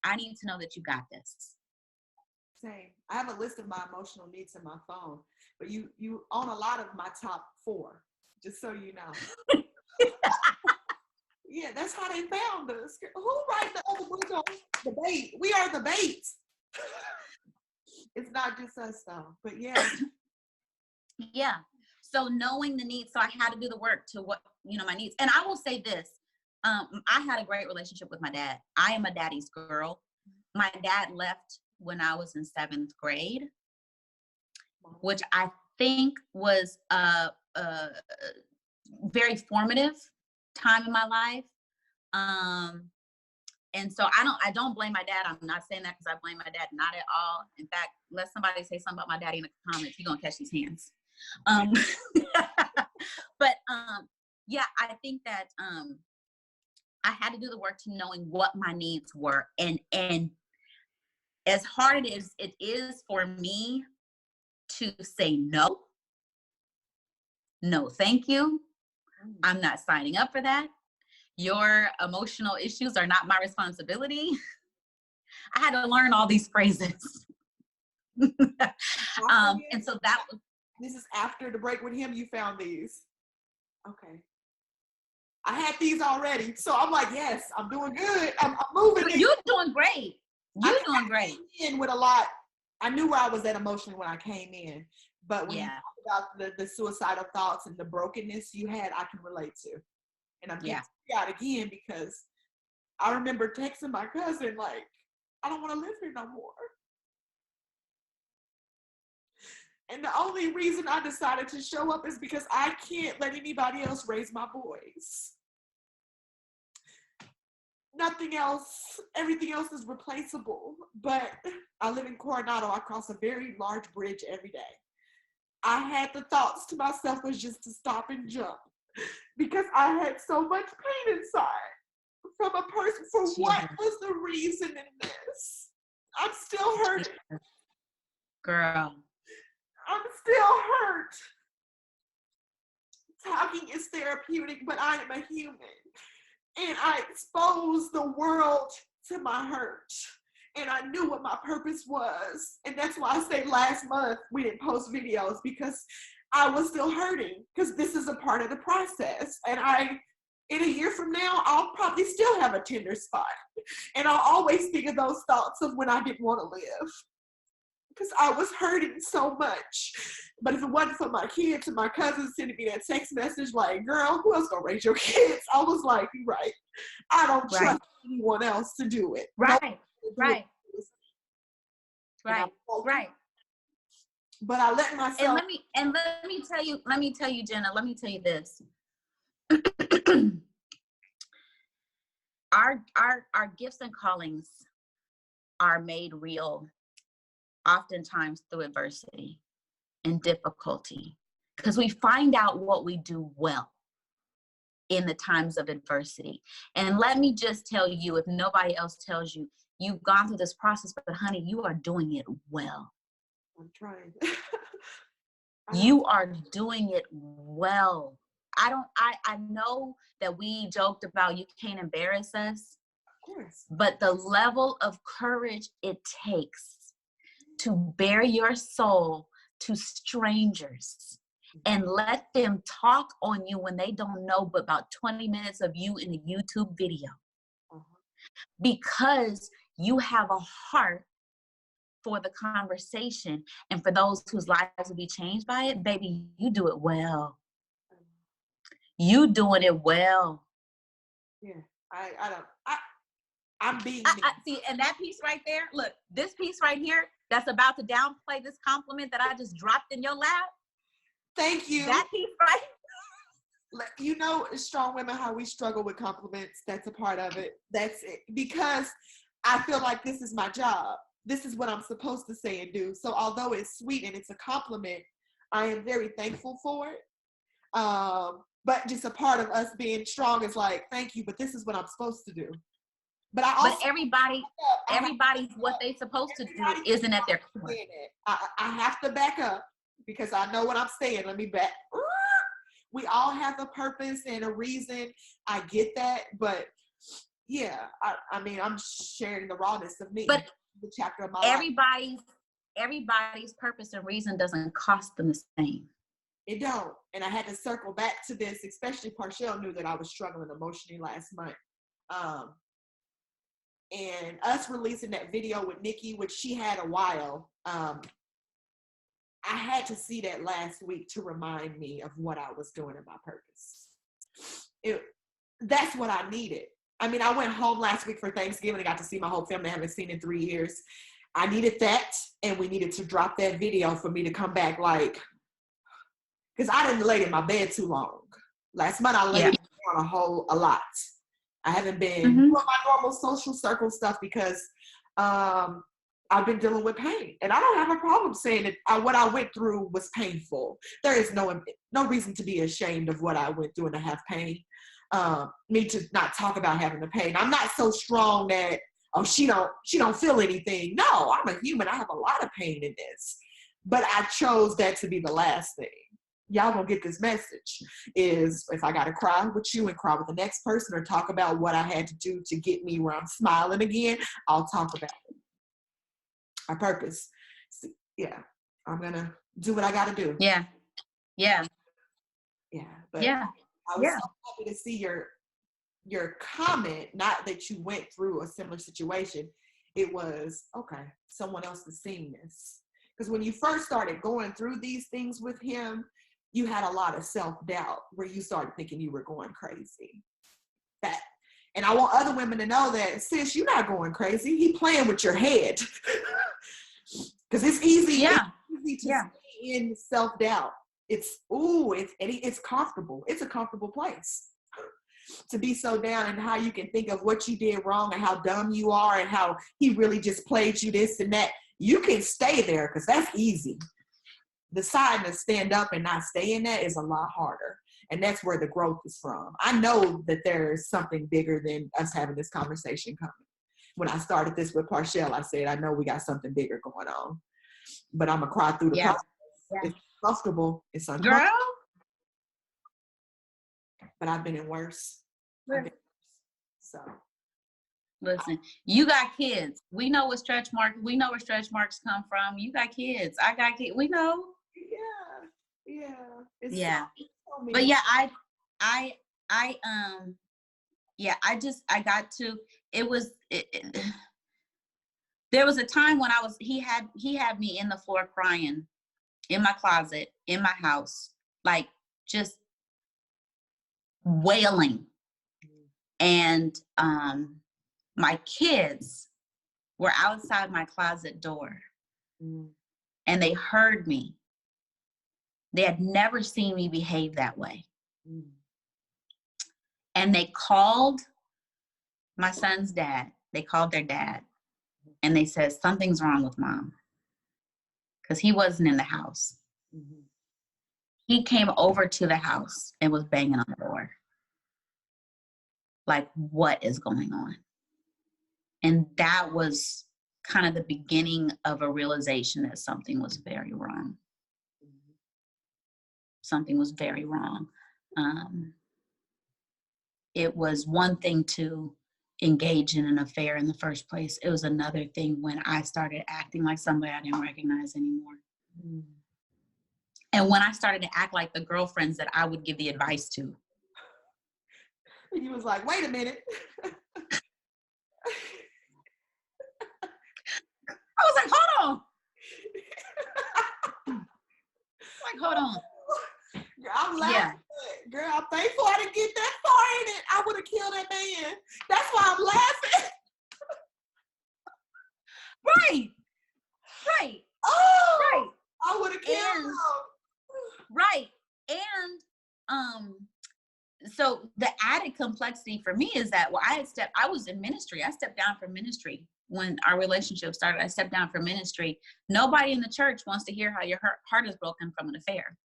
I need to know that you got this. Same. I have a list of my emotional needs in my phone, but you own a lot of my top 4, just so you know. Yeah, that's how they found us. Who writes the other book on the bait? We are the bait. It's not just us though, but yeah. Yeah. So knowing the needs, so I had to do the work to what, my needs. And I will say this, I had a great relationship with my dad. I am a daddy's girl. My dad left when I was in 7th grade, which I think was a very formative time in my life. And so I don't blame my dad. I'm not saying that because I blame my dad, not at all. In fact, let somebody say something about my daddy in the comments, you're gonna catch these hands. But I think that I had to do the work to knowing what my needs were, and as hard it is for me to say no, thank you. I'm not signing up for that. Your emotional issues are not my responsibility. I had to learn all these phrases. And so that was. This is after the break with him, you found these. Okay. I had these already. So I'm like, yes, I'm doing good. I'm moving. But you're doing great. You're doing great. In with a lot. I knew where I was at emotionally when I came in. But when you talk about the suicidal thoughts and the brokenness you had, I can relate to. And I'm getting out again because I remember texting my cousin, like, I don't want to live here no more. And the only reason I decided to show up is because I can't let anybody else raise my boys. Nothing else, everything else is replaceable. But I live in Coronado. I cross a very large bridge every day. I had the thoughts to myself was just to stop and jump because I had so much pain inside from a person. For what was the reason in this? I'm still hurt. Girl. I'm still hurt. Talking is therapeutic, but I am a human. And I exposed the world to my hurt. And I knew what my purpose was. And that's why I say last month we didn't post videos, because I was still hurting, because this is a part of the process. And in a year from now, I'll probably we still have a tender spot. And I always think of those thoughts of when I didn't want to live, because I was hurting so much. But if it wasn't for my kids and my cousins sending me that text message like, girl, who else gonna raise your kids? I was like, you're right. I don't trust anyone else to do it. Right. But I let myself. And let me tell you, Jenna, let me tell you this. Our gifts and callings are made real oftentimes through adversity and difficulty, because we find out what we do well in the times of adversity. And let me just tell you, if nobody else tells you, you've gone through this process, but honey, you are doing it well. I'm trying. You are doing it well. I know that we joked about you can't embarrass us. Of course. But the level of courage it takes to bare your soul to strangers and let them talk on you when they don't know but about 20 minutes of you in a YouTube video. Because you have a heart for the conversation and for those whose lives will be changed by it, baby, you do it well. You doing it well. Yeah, I'm being see, and that piece right there, look, this piece right here that's about to downplay this compliment that I just dropped in your lap. Thank you. That piece right. You know, strong women, how we struggle with compliments. That's a part of it. That's it. Because I feel like this is my job. This is what I'm supposed to say and do. So although it's sweet and it's a compliment, I am very thankful for it. But just a part of us being strong is like, thank you, but this is what I'm supposed to do. But everybody's what they're supposed to do isn't at their core. I have to back up because I know what I'm saying. Let me back. We all have a purpose and a reason. I get that, but yeah, I mean, I'm sharing the rawness of me. But the chapter of my life. Everybody's purpose and reason doesn't cost them the same. It don't. And I had to circle back to this, especially Parshell knew that I was struggling emotionally last month. And us releasing that video with Nikki, which she had a while, I had to see that last week to remind me of what I was doing in my purpose. That's what I needed. I mean, I went home last week for Thanksgiving and got to see my whole family I haven't seen in 3 years. I needed that, and we needed to drop that video for me to come back because I didn't lay in my bed too long. Last month I laid on a lot. I haven't been doing my normal social circle stuff because I've been dealing with pain. And I don't have a problem saying that what I went through was painful. There is no reason to be ashamed of what I went through and to have pain. Me to not talk about having the pain. I'm not so strong that, she don't feel anything. No, I'm a human. I have a lot of pain in this. But I chose that to be the last thing. Y'all gonna get this message is if I gotta cry with you and cry with the next person or talk about what I had to do to get me where I'm smiling again, I'll talk about it. My purpose. Yeah, I'm gonna do what I gotta do. Yeah. But yeah. I was so happy to see your comment, not that you went through a similar situation. It was, okay, someone else has seen this. Because when you first started going through these things with him, you had a lot of self-doubt where you started thinking you were going crazy. And I want other women to know that, sis, you're not going crazy. He playing with your head. Because it's easy, to stay in self-doubt. It's comfortable. It's a comfortable place to be so down, and how you can think of what you did wrong and how dumb you are and how he really just played you this and that. You can stay there because that's easy. Deciding to stand up and not stay in that is a lot harder. And that's where the growth is from. I know that there's something bigger than us having this conversation coming. When I started this with Parshell, I said, I know we got something bigger going on. But I'm going to cry through the process. Yeah. It's comfortable. It's uncomfortable. Girl. But I've been in worse. So. Listen, you got kids. We know what stretch marks. We know where stretch marks come from. You got kids. I got kids. We know. Yeah. But yeah, I yeah, I got to, there was a time when he had me in the floor crying in my closet, in my house, like just wailing. And my kids were outside my closet door, and they heard me. They had never seen me behave that way. And they called my son's dad. They called their dad, and they said, something's wrong with mom, because he wasn't in the house. He came over to the house and was banging on the door. Like, what is going on? And that was kind of the beginning of a realization that something was very wrong. Something was very wrong. It was one thing to engage in an affair in the first place. It was another thing when I started acting like somebody I didn't recognize anymore. And when I started to act like the girlfriends that I would give the advice to. He was like, wait a minute. I was like, hold on. Like, hold on. Girl, I'm laughing. Yeah. Girl, I'm thankful I didn't get that far in it. I would have killed that man. That's why I'm laughing. Right. Right. Oh, right. I would have killed him. Right. And so the added complexity for me is that, well, I was in ministry. I stepped down from ministry when our relationship started. I stepped down from ministry. Nobody in the church wants to hear how your heart is broken from an affair.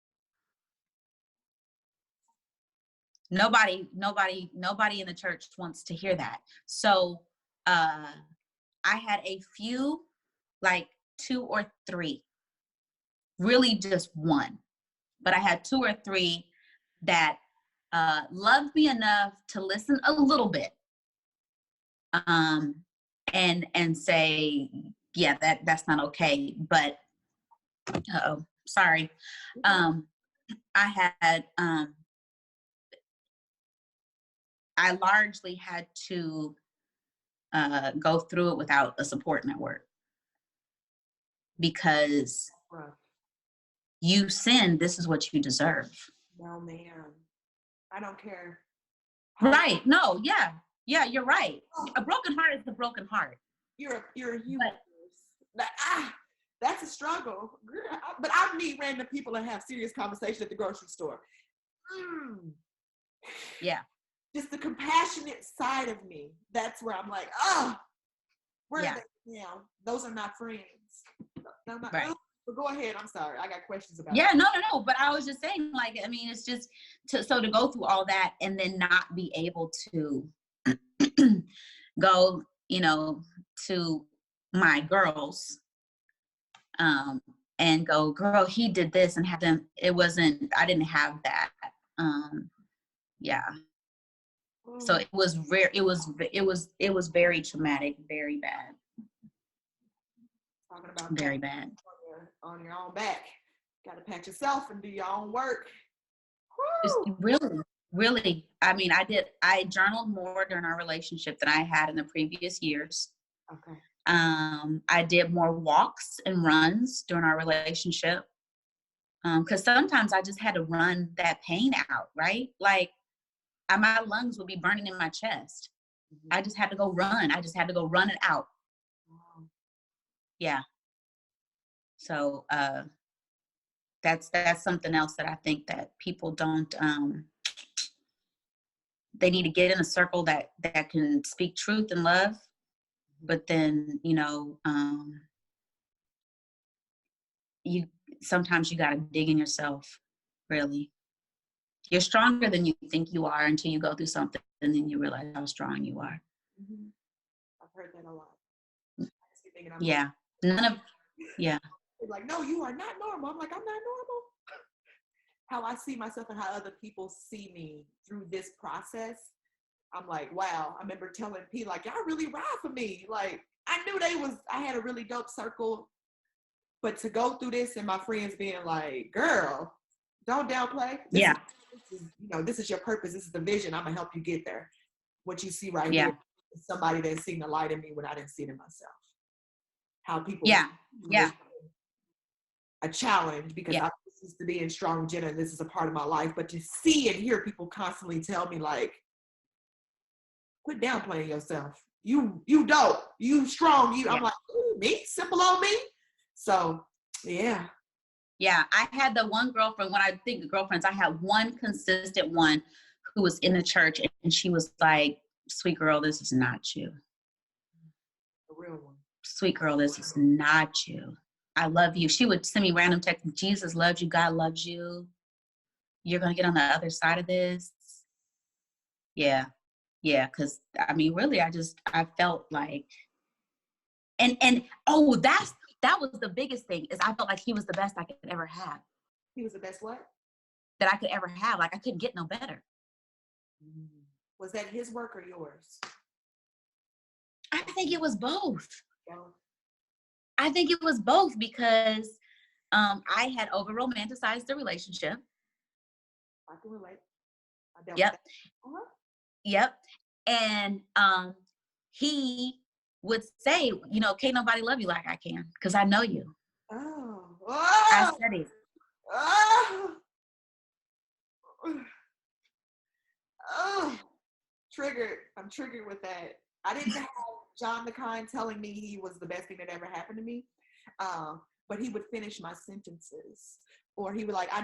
Nobody in the church wants to hear that. So I had a few, like 2 or 3, really just one, but I had 2 or 3 that loved me enough to listen a little bit, and say, yeah, that's not okay. But sorry. I had I largely had to go through it without a support network, because you sin, this is what you deserve. No, ma'am. I don't care. Right. No, yeah. Yeah, you're right. A broken heart is a broken heart. You're a human. That's a struggle. But I meet random people and have serious conversations at the grocery store. Yeah. Just the compassionate side of me. That's where I'm like, where are they now? Those are not friends. No, not, right. But go ahead. I'm sorry. I got questions about that. No. But I was just saying, like, I mean, it's just to go through all that and then not be able to go, to my girls, and go, girl, he did this, and have them. I didn't have that. Yeah. So it was rare. It was very traumatic, very bad. Talking about very bad. On your own back. Got to pat yourself and do your own work. Really. I mean, I journaled more during our relationship than I had in the previous years. Okay. I did more walks and runs during our relationship. Because sometimes I just had to run that pain out, right? Like, my lungs would be burning in my chest. I just had to go run. I just had to go run it out. Yeah. So that's something else that I think that people don't. They need to get in a circle that can speak truth and love, but then sometimes you got to dig in yourself. Really, you're stronger than you think you are until you go through something, and then you realize how strong you are. I've heard that a lot. Yeah. Yeah. They're like, no, you are not normal. I'm like, I'm not normal. How I see myself and how other people see me through this process, I'm like, wow. I remember telling P, like, y'all really ride for me. Like, I knew I had a really dope circle, but to go through this and my friends being like, girl, don't downplay. This is, this is your purpose. This is the vision. I'm going to help you get there. what you see right Yeah. here is somebody that's seen the light in me when I didn't see it in myself. How people Yeah. Yeah. a challenge because Yeah. I'm used to being strong, Jenna, and this is a part of my life. But to see and hear people constantly tell me like, quit downplaying yourself. You dope. You strong. Yeah. I'm like, ooh, me? Simple old me? So, yeah. Yeah. I had the one girlfriend, when I think of girlfriends, I had one consistent one who was in the church, and she was like, sweet girl, this is not you. A real one. Sweet girl, this is not you. I love you. She would send me random texts. Jesus loves you. God loves you. You're going to get on the other side of this. Yeah. Yeah. Cause I mean, really, I felt like, and oh, that was the biggest thing, is I felt like he was the best I could ever have. He was the best what? That I could ever have. Like, I couldn't get no better. Was that his work or yours? I think it was both. Both. I think it was both because I had over romanticized the relationship. I can relate. I dealt Yep. with that. Uh-huh. Yep. And he would say, you know, can't nobody love you like I can, because I know you. Oh. I studied. Oh. Oh. Triggered. I'm triggered with that. I didn't have John the Kind telling me he was the best thing that ever happened to me. But he would finish my sentences. Or he would like, I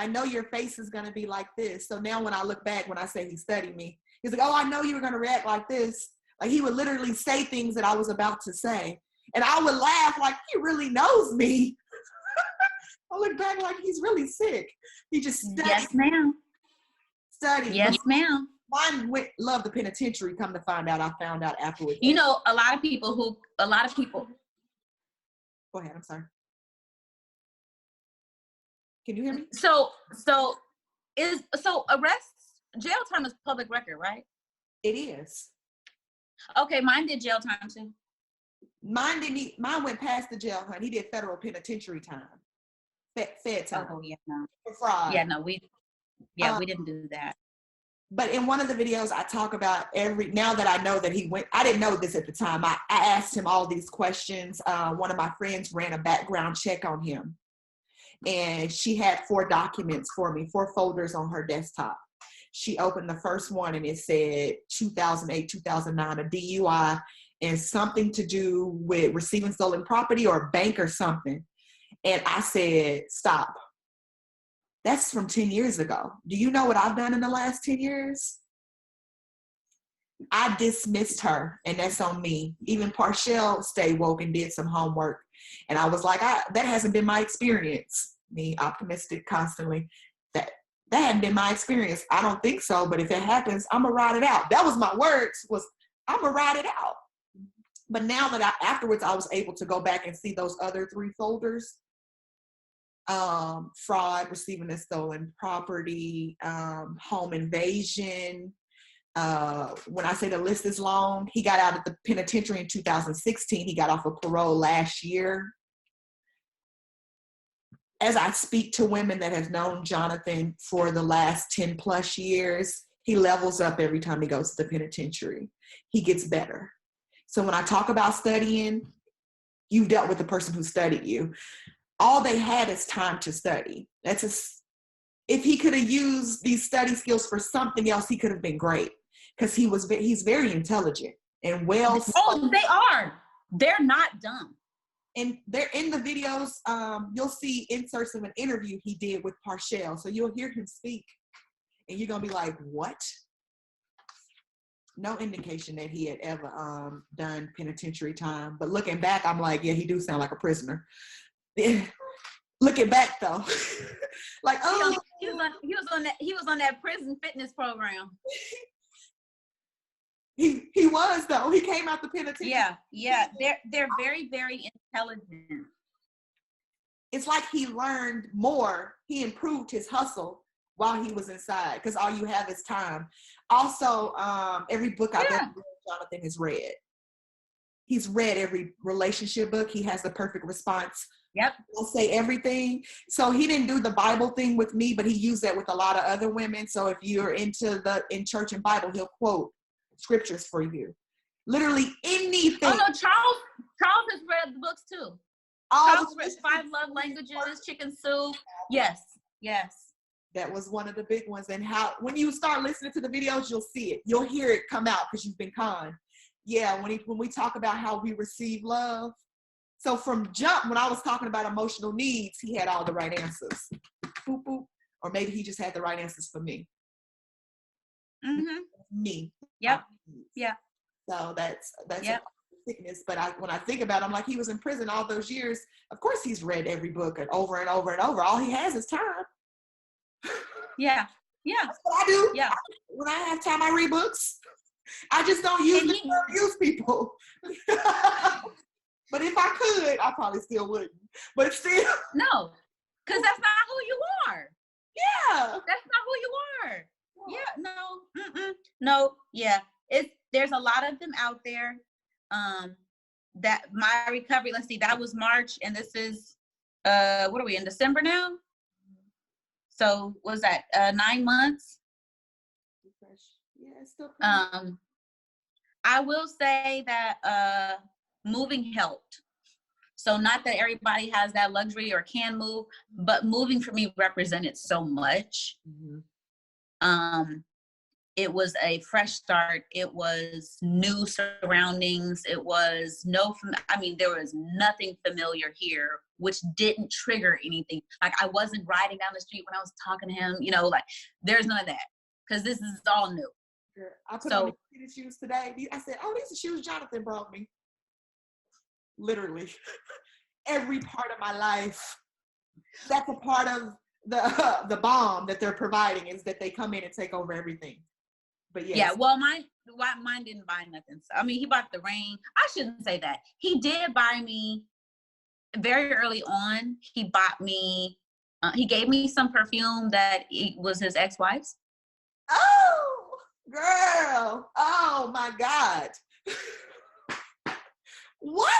know your face is gonna be like this. So now when I look back, when I say he studied me, he's like, oh, I know you were gonna react like this. Like, he would literally say things that I was about to say. And I would laugh like, he really knows me. I look back like he's really sick. He just studied. Yes, ma'am. Studied. Yes, ma'am. Mine loved the penitentiary. Come to find out, I found out afterwards. You know, a lot of people. Go ahead. I'm sorry. Can you hear me? So jail time is public record, right? It is. Okay, mine did jail time too. Mine went past the jail, honey. He did federal penitentiary time. Fed time. Oh yeah, no. For fraud. Yeah, no, we didn't do that. But in one of the videos, I talk about now that I know that he went, I didn't know this at the time. I asked him all these questions. One of my friends ran a background check on him. And she had 4 documents for me, 4 folders on her desktop. She opened the first one and it said 2008, 2009, a DUI and something to do with receiving stolen property or a bank or something. And I said, stop. That's from 10 years ago. Do you know what I've done in the last 10 years? I dismissed her, and that's on me. Even Parshell stayed woke and did some homework. And I was like, that hasn't been my experience. Me, optimistic constantly. That hadn't been my experience. I don't think so, but if it happens, I'm going to ride it out. That was my words, was I'm going to ride it out. But now that afterwards, I was able to go back and see those other 3 folders. Fraud, receiving a stolen property, home invasion. When I say the list is long, he got out of the penitentiary in 2016. He got off of parole last year. As I speak to women that have known Jonathan for the last 10 plus years, he levels up every time he goes to the penitentiary. He gets better. So when I talk about studying, you've dealt with the person who studied you. All they had is time to study. If he could have used these study skills for something else, he could have been great, because he's very intelligent and well. Oh, they are. They're not dumb. And they're in the videos. You'll see inserts of an interview he did with Parshell. So you'll hear him speak and you're going to be like, what? No indication that he had ever done penitentiary time. But looking back, I'm like, yeah, he do sound like a prisoner. Looking back though, like, oh, he was on that prison fitness program. He was though. He came out the penitentiary. Yeah. They're very, very intelligent. It's like he learned more. He improved his hustle while he was inside, because all you have is time. Also, every book I've ever read, Jonathan has read. He's read every relationship book. He has the perfect response. Yep. He'll say everything. So he didn't do the Bible thing with me, but he used that with a lot of other women. So if you're in church and Bible, he'll quote scriptures for you. Literally anything. Oh no, Charles has read the books too. Charles read 5 Love Languages, Chicken Soup. Yes. That was one of the big ones. And how, when you start listening to the videos, you'll see it. You'll hear it come out because you've been conned. Yeah, when we talk about how we receive love. So from jump, when I was talking about emotional needs, he had all the right answers. Boop, boop. Or maybe he just had the right answers for me. Mm-hmm. Me. Yep. Yeah. So that's yep. a sickness. But when I think about it, I'm like, he was in prison all those years. Of course he's read every book and over and over and over. All he has is time. Yeah. That's what I do. Yeah. When I have time, I read books. I just don't use people. But if I could, I probably still wouldn't. But still. No, because that's not who you are. Yeah. That's not who you are. Yeah, no. Mm-mm. No, yeah. There's a lot of them out there. That my recovery, let's see, that was March, and this is, what are we, in December now? So was that 9 months? Yeah, it's still I will say that moving helped. So not that everybody has that luxury or can move, but moving for me represented so much. Mm-hmm. It was a fresh start. It was new surroundings. It was there was nothing familiar here, which didn't trigger anything. Like, I wasn't riding down the street when I was talking to him, like, there's none of that, because this is all new. I put on these shoes today. I said, oh, these are shoes Jonathan brought me. Literally. Every part of my life. That's a part of the bomb that they're providing, is that they come in and take over everything. But yes. Yeah, well, mine didn't buy nothing. So, he bought the ring. I shouldn't say that. He did buy me very early on. He bought me, he gave me some perfume that was his ex-wife's. Oh, girl. Oh, my God. What?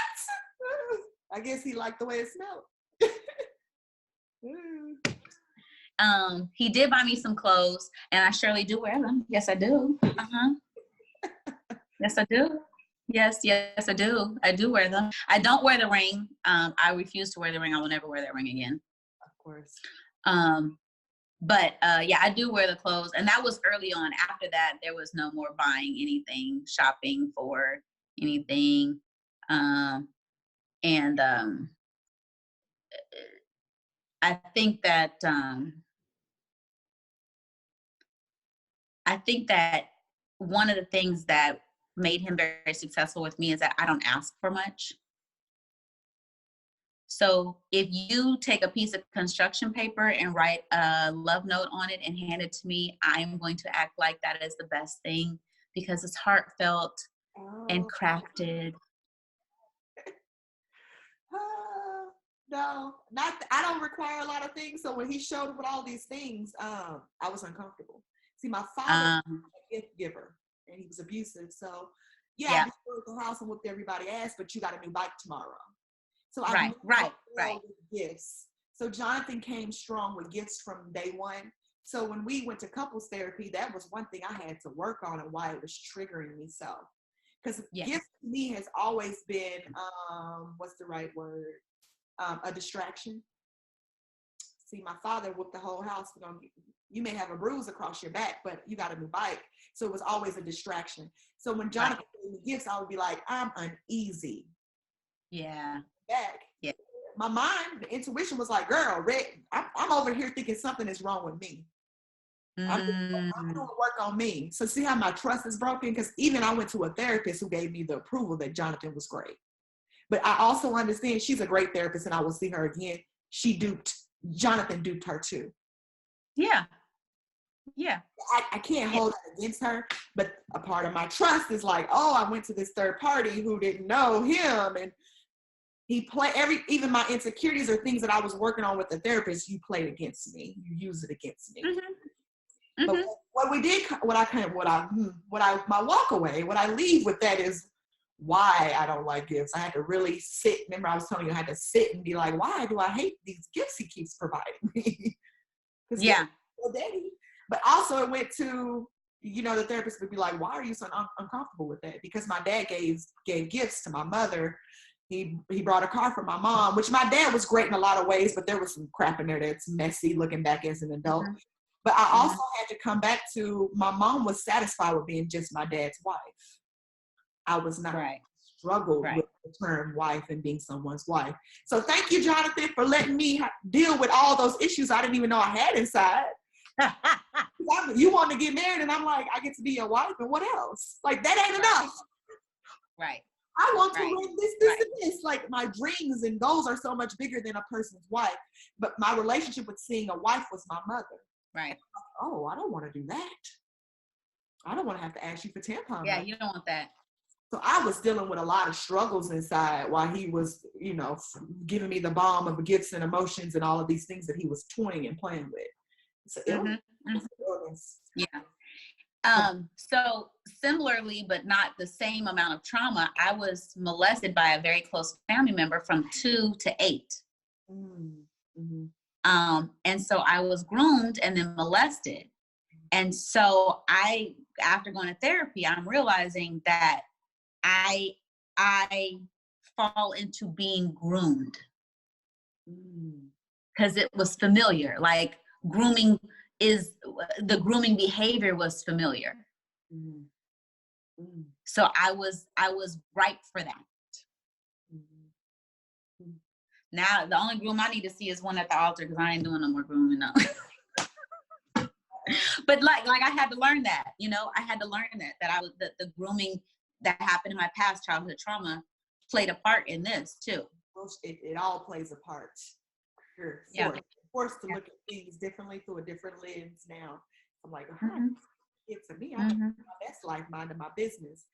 I guess he liked the way it smelled. He did buy me some clothes, and I surely do wear them. Yes, I do. Yes, I do. Yes, I do. I do wear them. I don't wear the ring. I refuse to wear the ring. I will never wear that ring again. Of course. But yeah, I do wear the clothes, and that was early on. After that, there was no more buying anything, shopping for anything. I think that one of the things that made him very successful with me is that I don't ask for much. So if you take a piece of construction paper and write a love note on it and hand it to me, I'm going to act like that is the best thing, because it's heartfelt and crafted. No, I don't require a lot of things. So when he showed up with all these things, I was uncomfortable. See, my father was a gift giver, and he was abusive. So I just go to the house and whooped everybody's ass, but you got a new bike tomorrow. So I right. Gifts. So Jonathan came strong with gifts from day one. So when we went to couples therapy, that was one thing I had to work on, and why it was triggering me so. Because gifts to me has always been, what's the right word? A distraction. See, my father whooped the whole house. You may have a bruise across your back, but you got a new bike. So it was always a distraction. So when Jonathan gave me gifts, I would be like, I'm uneasy. Yeah. Back. Yeah. My mind, the intuition was like, girl, I'm over here thinking something is wrong with me. I'm going to work on me. So see how my trust is broken? Because even I went to a therapist who gave me the approval that Jonathan was great. But I also understand she's a great therapist, and I will see her again. Jonathan duped her too. Yeah. I can't hold that against her, but a part of my trust is like, oh, I went to this third party who didn't know him, and he played even my insecurities or things that I was working on with the therapist, you played against me. You use it against me. Mm-hmm. But my walk away, what I leave with that is why I don't like gifts. I had to really sit. Remember, I was telling you, I had to sit and be like, why do I hate these gifts he keeps providing me? Yeah. Daddy. But also it went to you know, the therapist would be like, why are you so uncomfortable with that? Because my dad gave gifts to my mother. He brought a car for my mom, which my dad was great in a lot of ways, but there was some crap in there that's messy looking back as an adult. Mm-hmm. But I also had to come back to, my mom was satisfied with being just my dad's wife. I was not. Struggled with the term wife and being someone's wife. So thank you, Jonathan, for letting me deal with all those issues I didn't even know I had inside. You want to get married, and I'm like, I get to be your wife, and what else? Like, that ain't enough. Right. I want to win this, and this. Like, my dreams and goals are so much bigger than a person's wife. But my relationship with seeing a wife was my mother. Right. Oh, I don't want to do that. I don't want to have to ask you for tampons. Yeah, you don't want that. So I was dealing with a lot of struggles inside while he was, you know, giving me the bomb of gifts and emotions and all of these things that he was toying and playing with. It's an illness. It's an illness. Yeah. So similarly, but not the same amount of trauma, I was molested by a very close family member from 2 to 8. Mm-hmm. And so I was groomed and then molested. And so after going to therapy, I'm realizing that I fall into being groomed because it was familiar. Like grooming the grooming behavior was familiar. So I was ripe for that. Now the only groom I need to see is one at the altar because I ain't doing no more grooming now. But like I had to learn that, you know, I had to learn that I was the grooming that happened in my past childhood trauma played a part in this too. It all plays a part. You're forced to look at things differently through a different lens now. I'm like, to me, I'm my best life, minding my business.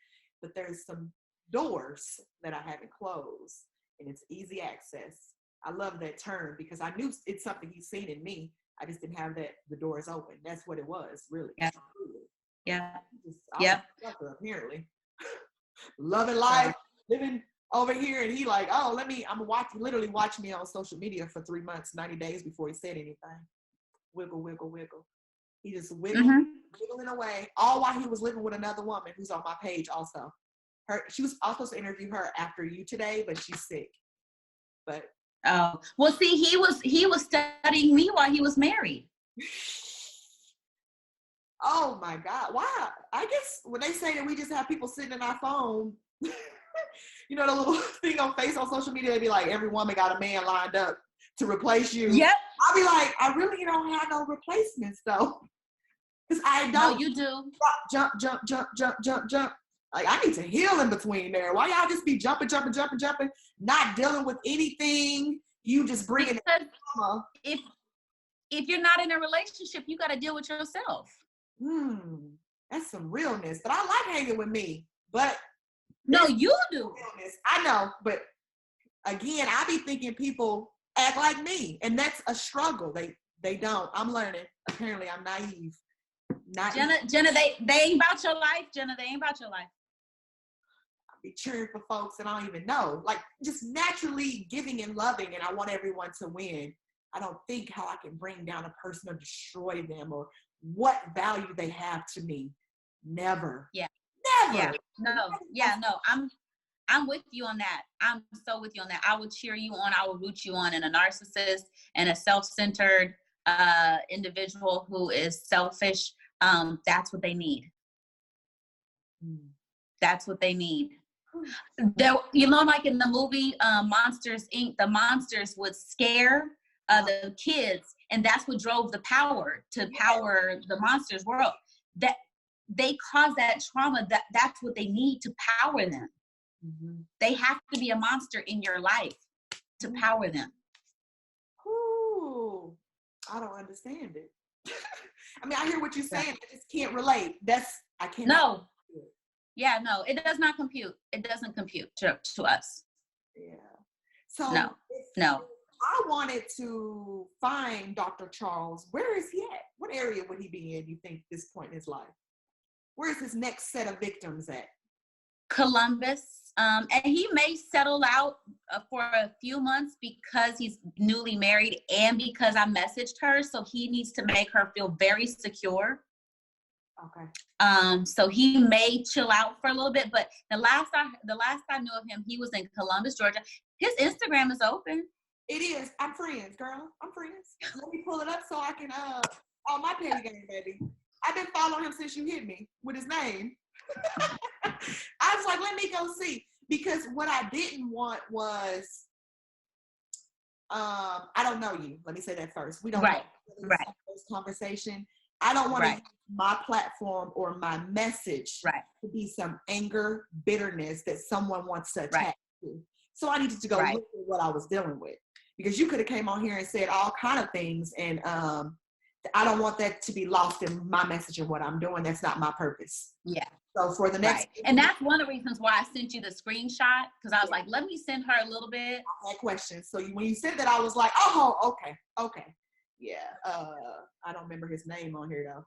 But there's some doors that I haven't closed, and it's easy access. I love that term because I knew it's something he's seen in me. I just didn't have the doors open. That's what it was, really. Apparently. Loving life, living over here, and he like, oh, literally watch me on social media for 3 months, 90 days before he said anything. Wiggle, wiggle, wiggle. He just wiggling away, all while he was living with another woman who's on my page also. She was also supposed to interview her after you today, but she's sick. But well, see, he was studying me while he was married. Oh my God. Why? I guess when they say that we just have people sitting in our phone, you know, the little thing on social media, they be like, every woman got a man lined up to replace you. Yep. I'll be like, I really don't have no replacements though. Because I don't. No, you do. Jump. Like, I need to heal in between there. Why y'all just be jumping, not dealing with anything? You just bringing it. If you're not in a relationship, you got to deal with yourself. That's some realness. But I like hanging with me. But no, you do. Realness. I know, but again, I be thinking people act like me, and that's a struggle. They don't. I'm learning. Apparently, I'm naive. Jenna, they ain't about your life. Jenna, they ain't about your life. I be cheering for folks that I don't even know. Like, just naturally giving and loving, and I want everyone to win. I don't think how I can bring down a person or destroy them or what value they have to me. Never. Yeah. Never. Yeah. No. Yeah. No. I'm with you on that. I'm so with you on that. I will cheer you on. I will root you on. And a narcissist and a self-centered individual who is selfish, that's what they need. That's what they need. You know, like in the movie Monsters, Inc., the monsters would scare the kids, and that's what drove the power to power the monsters world. That they cause that trauma. That's what they need to power them. They have to be a monster in your life to power them. Ooh, I don't understand it. I mean, I hear what you're saying. I just can't relate. I can't. No. Yeah, no, it does not compute. It doesn't compute to us. Yeah. So no. I wanted to find Dr. Charles. Where is he at? What area would he be in, you think, this point in his life? Where is his next set of victims at? Columbus. And he may settle out for a few months because he's newly married and because I messaged her. So he needs to make her feel very secure. Okay. So he may chill out for a little bit, but the last I knew of him, he was in Columbus, Georgia. His Instagram is open. It is. I'm friends, girl. I'm friends. Let me pull it up so I can oh, my petty game, baby. I've been following him since you hit me with his name. I was like, let me go see. Because what I didn't want was I don't know you. Let me say that first. We don't know this conversation. I don't want to use my platform or my message to be some anger, bitterness that someone wants to attack to. So I needed to go look at what I was dealing with. Because you could have came on here and said all kind of things, and I don't want that to be lost in my message and what I'm doing. That's not my purpose. Yeah. So for the next, and that's one of the reasons why I sent you the screenshot, because I was like, let me send her a little bit. I had questions. So when you said that, I was like, oh, okay, yeah. I don't remember his name on here though.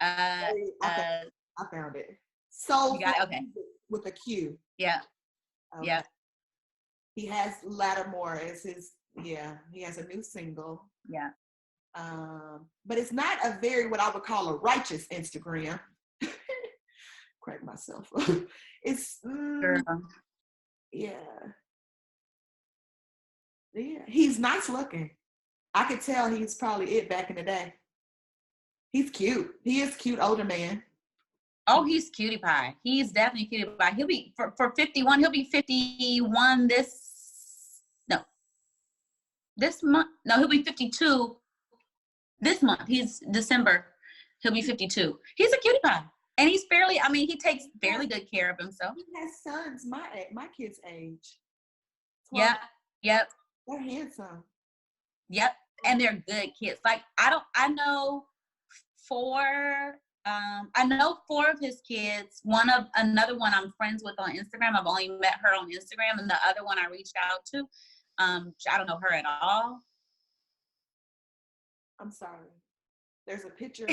I found it. So you got it? With a Q. Yeah. Okay. Yeah. He has Lattimore as his, he has a new single. Yeah. But it's not a very, what I would call a righteous Instagram. Crack myself up. It's, yeah. He's nice looking. I could tell he's probably it back in the day. He's cute. He is cute, older man. Oh, he's cutie pie. He's definitely cutie pie. He'll be for 51. He'll be 51 this month. No, he'll be 52 this month. He's December. He'll be 52. He's a cutie pie, and he's he takes fairly good care of himself. He has sons my kids' age. 12. Yep. They're handsome. Yep, and they're good kids. Like I know four of his kids. Another one I'm friends with on Instagram. I've only met her on Instagram, and the other one I reached out to. I don't know her at all. I'm sorry. There's a picture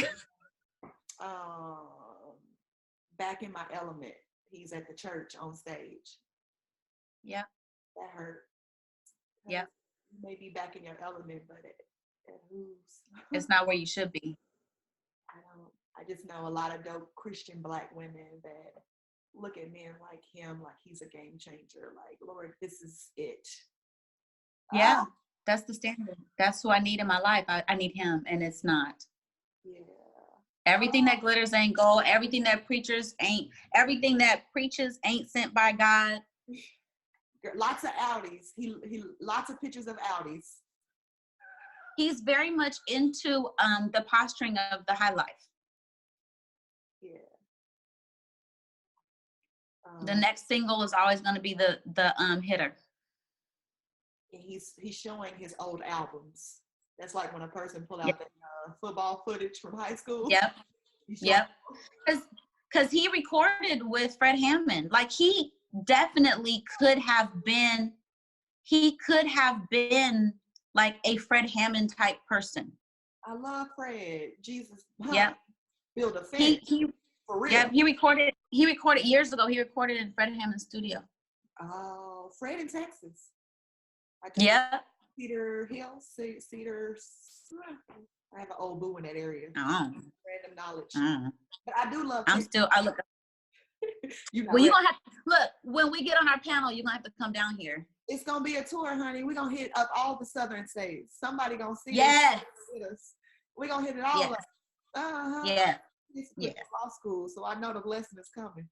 back in my element. He's at the church on stage. Yep. That hurt. Yep. You may be back in your element, but it moves. It's not where you should be. I just know a lot of dope Christian Black women that look at men like him, like he's a game changer. Like, Lord, this is it. Yeah, that's the standard. That's who I need in my life. I need him, and it's not. Yeah. Everything that glitters ain't gold. Everything that preaches ain't sent by God. Lots of Audis. He lots of pictures of Audis. He's very much into the posturing of the high life. Yeah. The next single is always going to be the hitter. And he's showing his old albums. That's like when a person pull out the football footage from high school. Yep. Because he recorded with Fred Hammond. Like he definitely could have been like a Fred Hammond type person. I love Fred. Jesus. Yep. Build a fence. He for real. Yeah, he recorded years ago. He recorded in Fred Hammond's studio. Oh, Fred in Texas. Yeah. Cedar Hills, Cedar. I have an old boo in that area. Oh. Random knowledge. But I do love. I look. You're gonna have to look when we get on our panel. You're gonna have to come down here. It's gonna be a tour, honey. We're gonna hit up all the southern states. Somebody gonna see us. We're gonna hit it all up. Yeah. Law school, so I know the blessing is coming.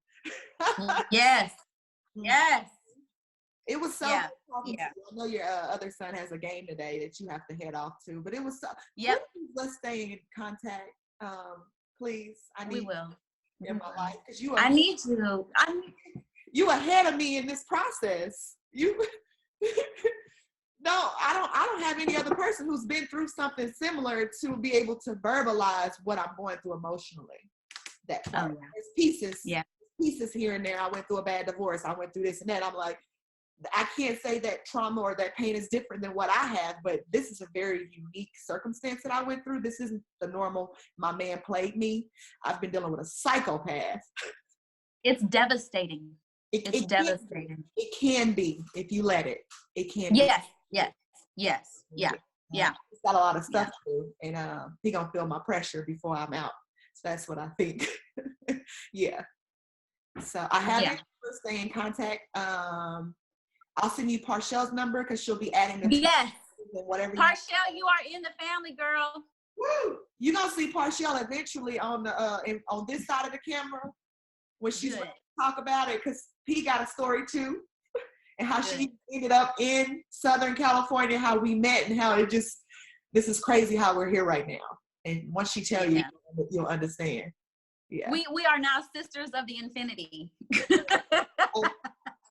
Yes. It was so good talking to you. I know your other son has a game today that you have to head off to, but it was so. Please, let's stay in contact. Please, we will. In my life, because I need you. You ahead of me in this process. You. No, I don't have any other person who's been through something similar to be able to verbalize what I'm going through emotionally. That part. There's pieces here and there. I went through a bad divorce. I went through this and that. I'm like, I can't say that trauma or that pain is different than what I have, but this is a very unique circumstance that I went through. This isn't the normal, my man played me. I've been dealing with a psychopath. It's devastating. It's devastating. It can be if you let it. It can be. Yes. Yeah. He's got a lot of stuff to do, and he gonna feel my pressure before I'm out. That's what I think. Yeah. So I have Yeah. it. Stay in contact. I'll send you Parcel's number because she'll be adding the Yes. and whatever. Parcel, you are in the family, girl. Woo! You're gonna see Parcel eventually on the on this side of the camera when she's ready to talk about it, because he got a story too, and how she ended up in Southern California, how we met, and how this is crazy how we're here right now. And once she tell you, you'll understand. Yeah. We are now sisters of the infinity.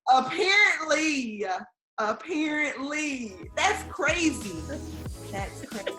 Apparently, that's crazy. That's crazy.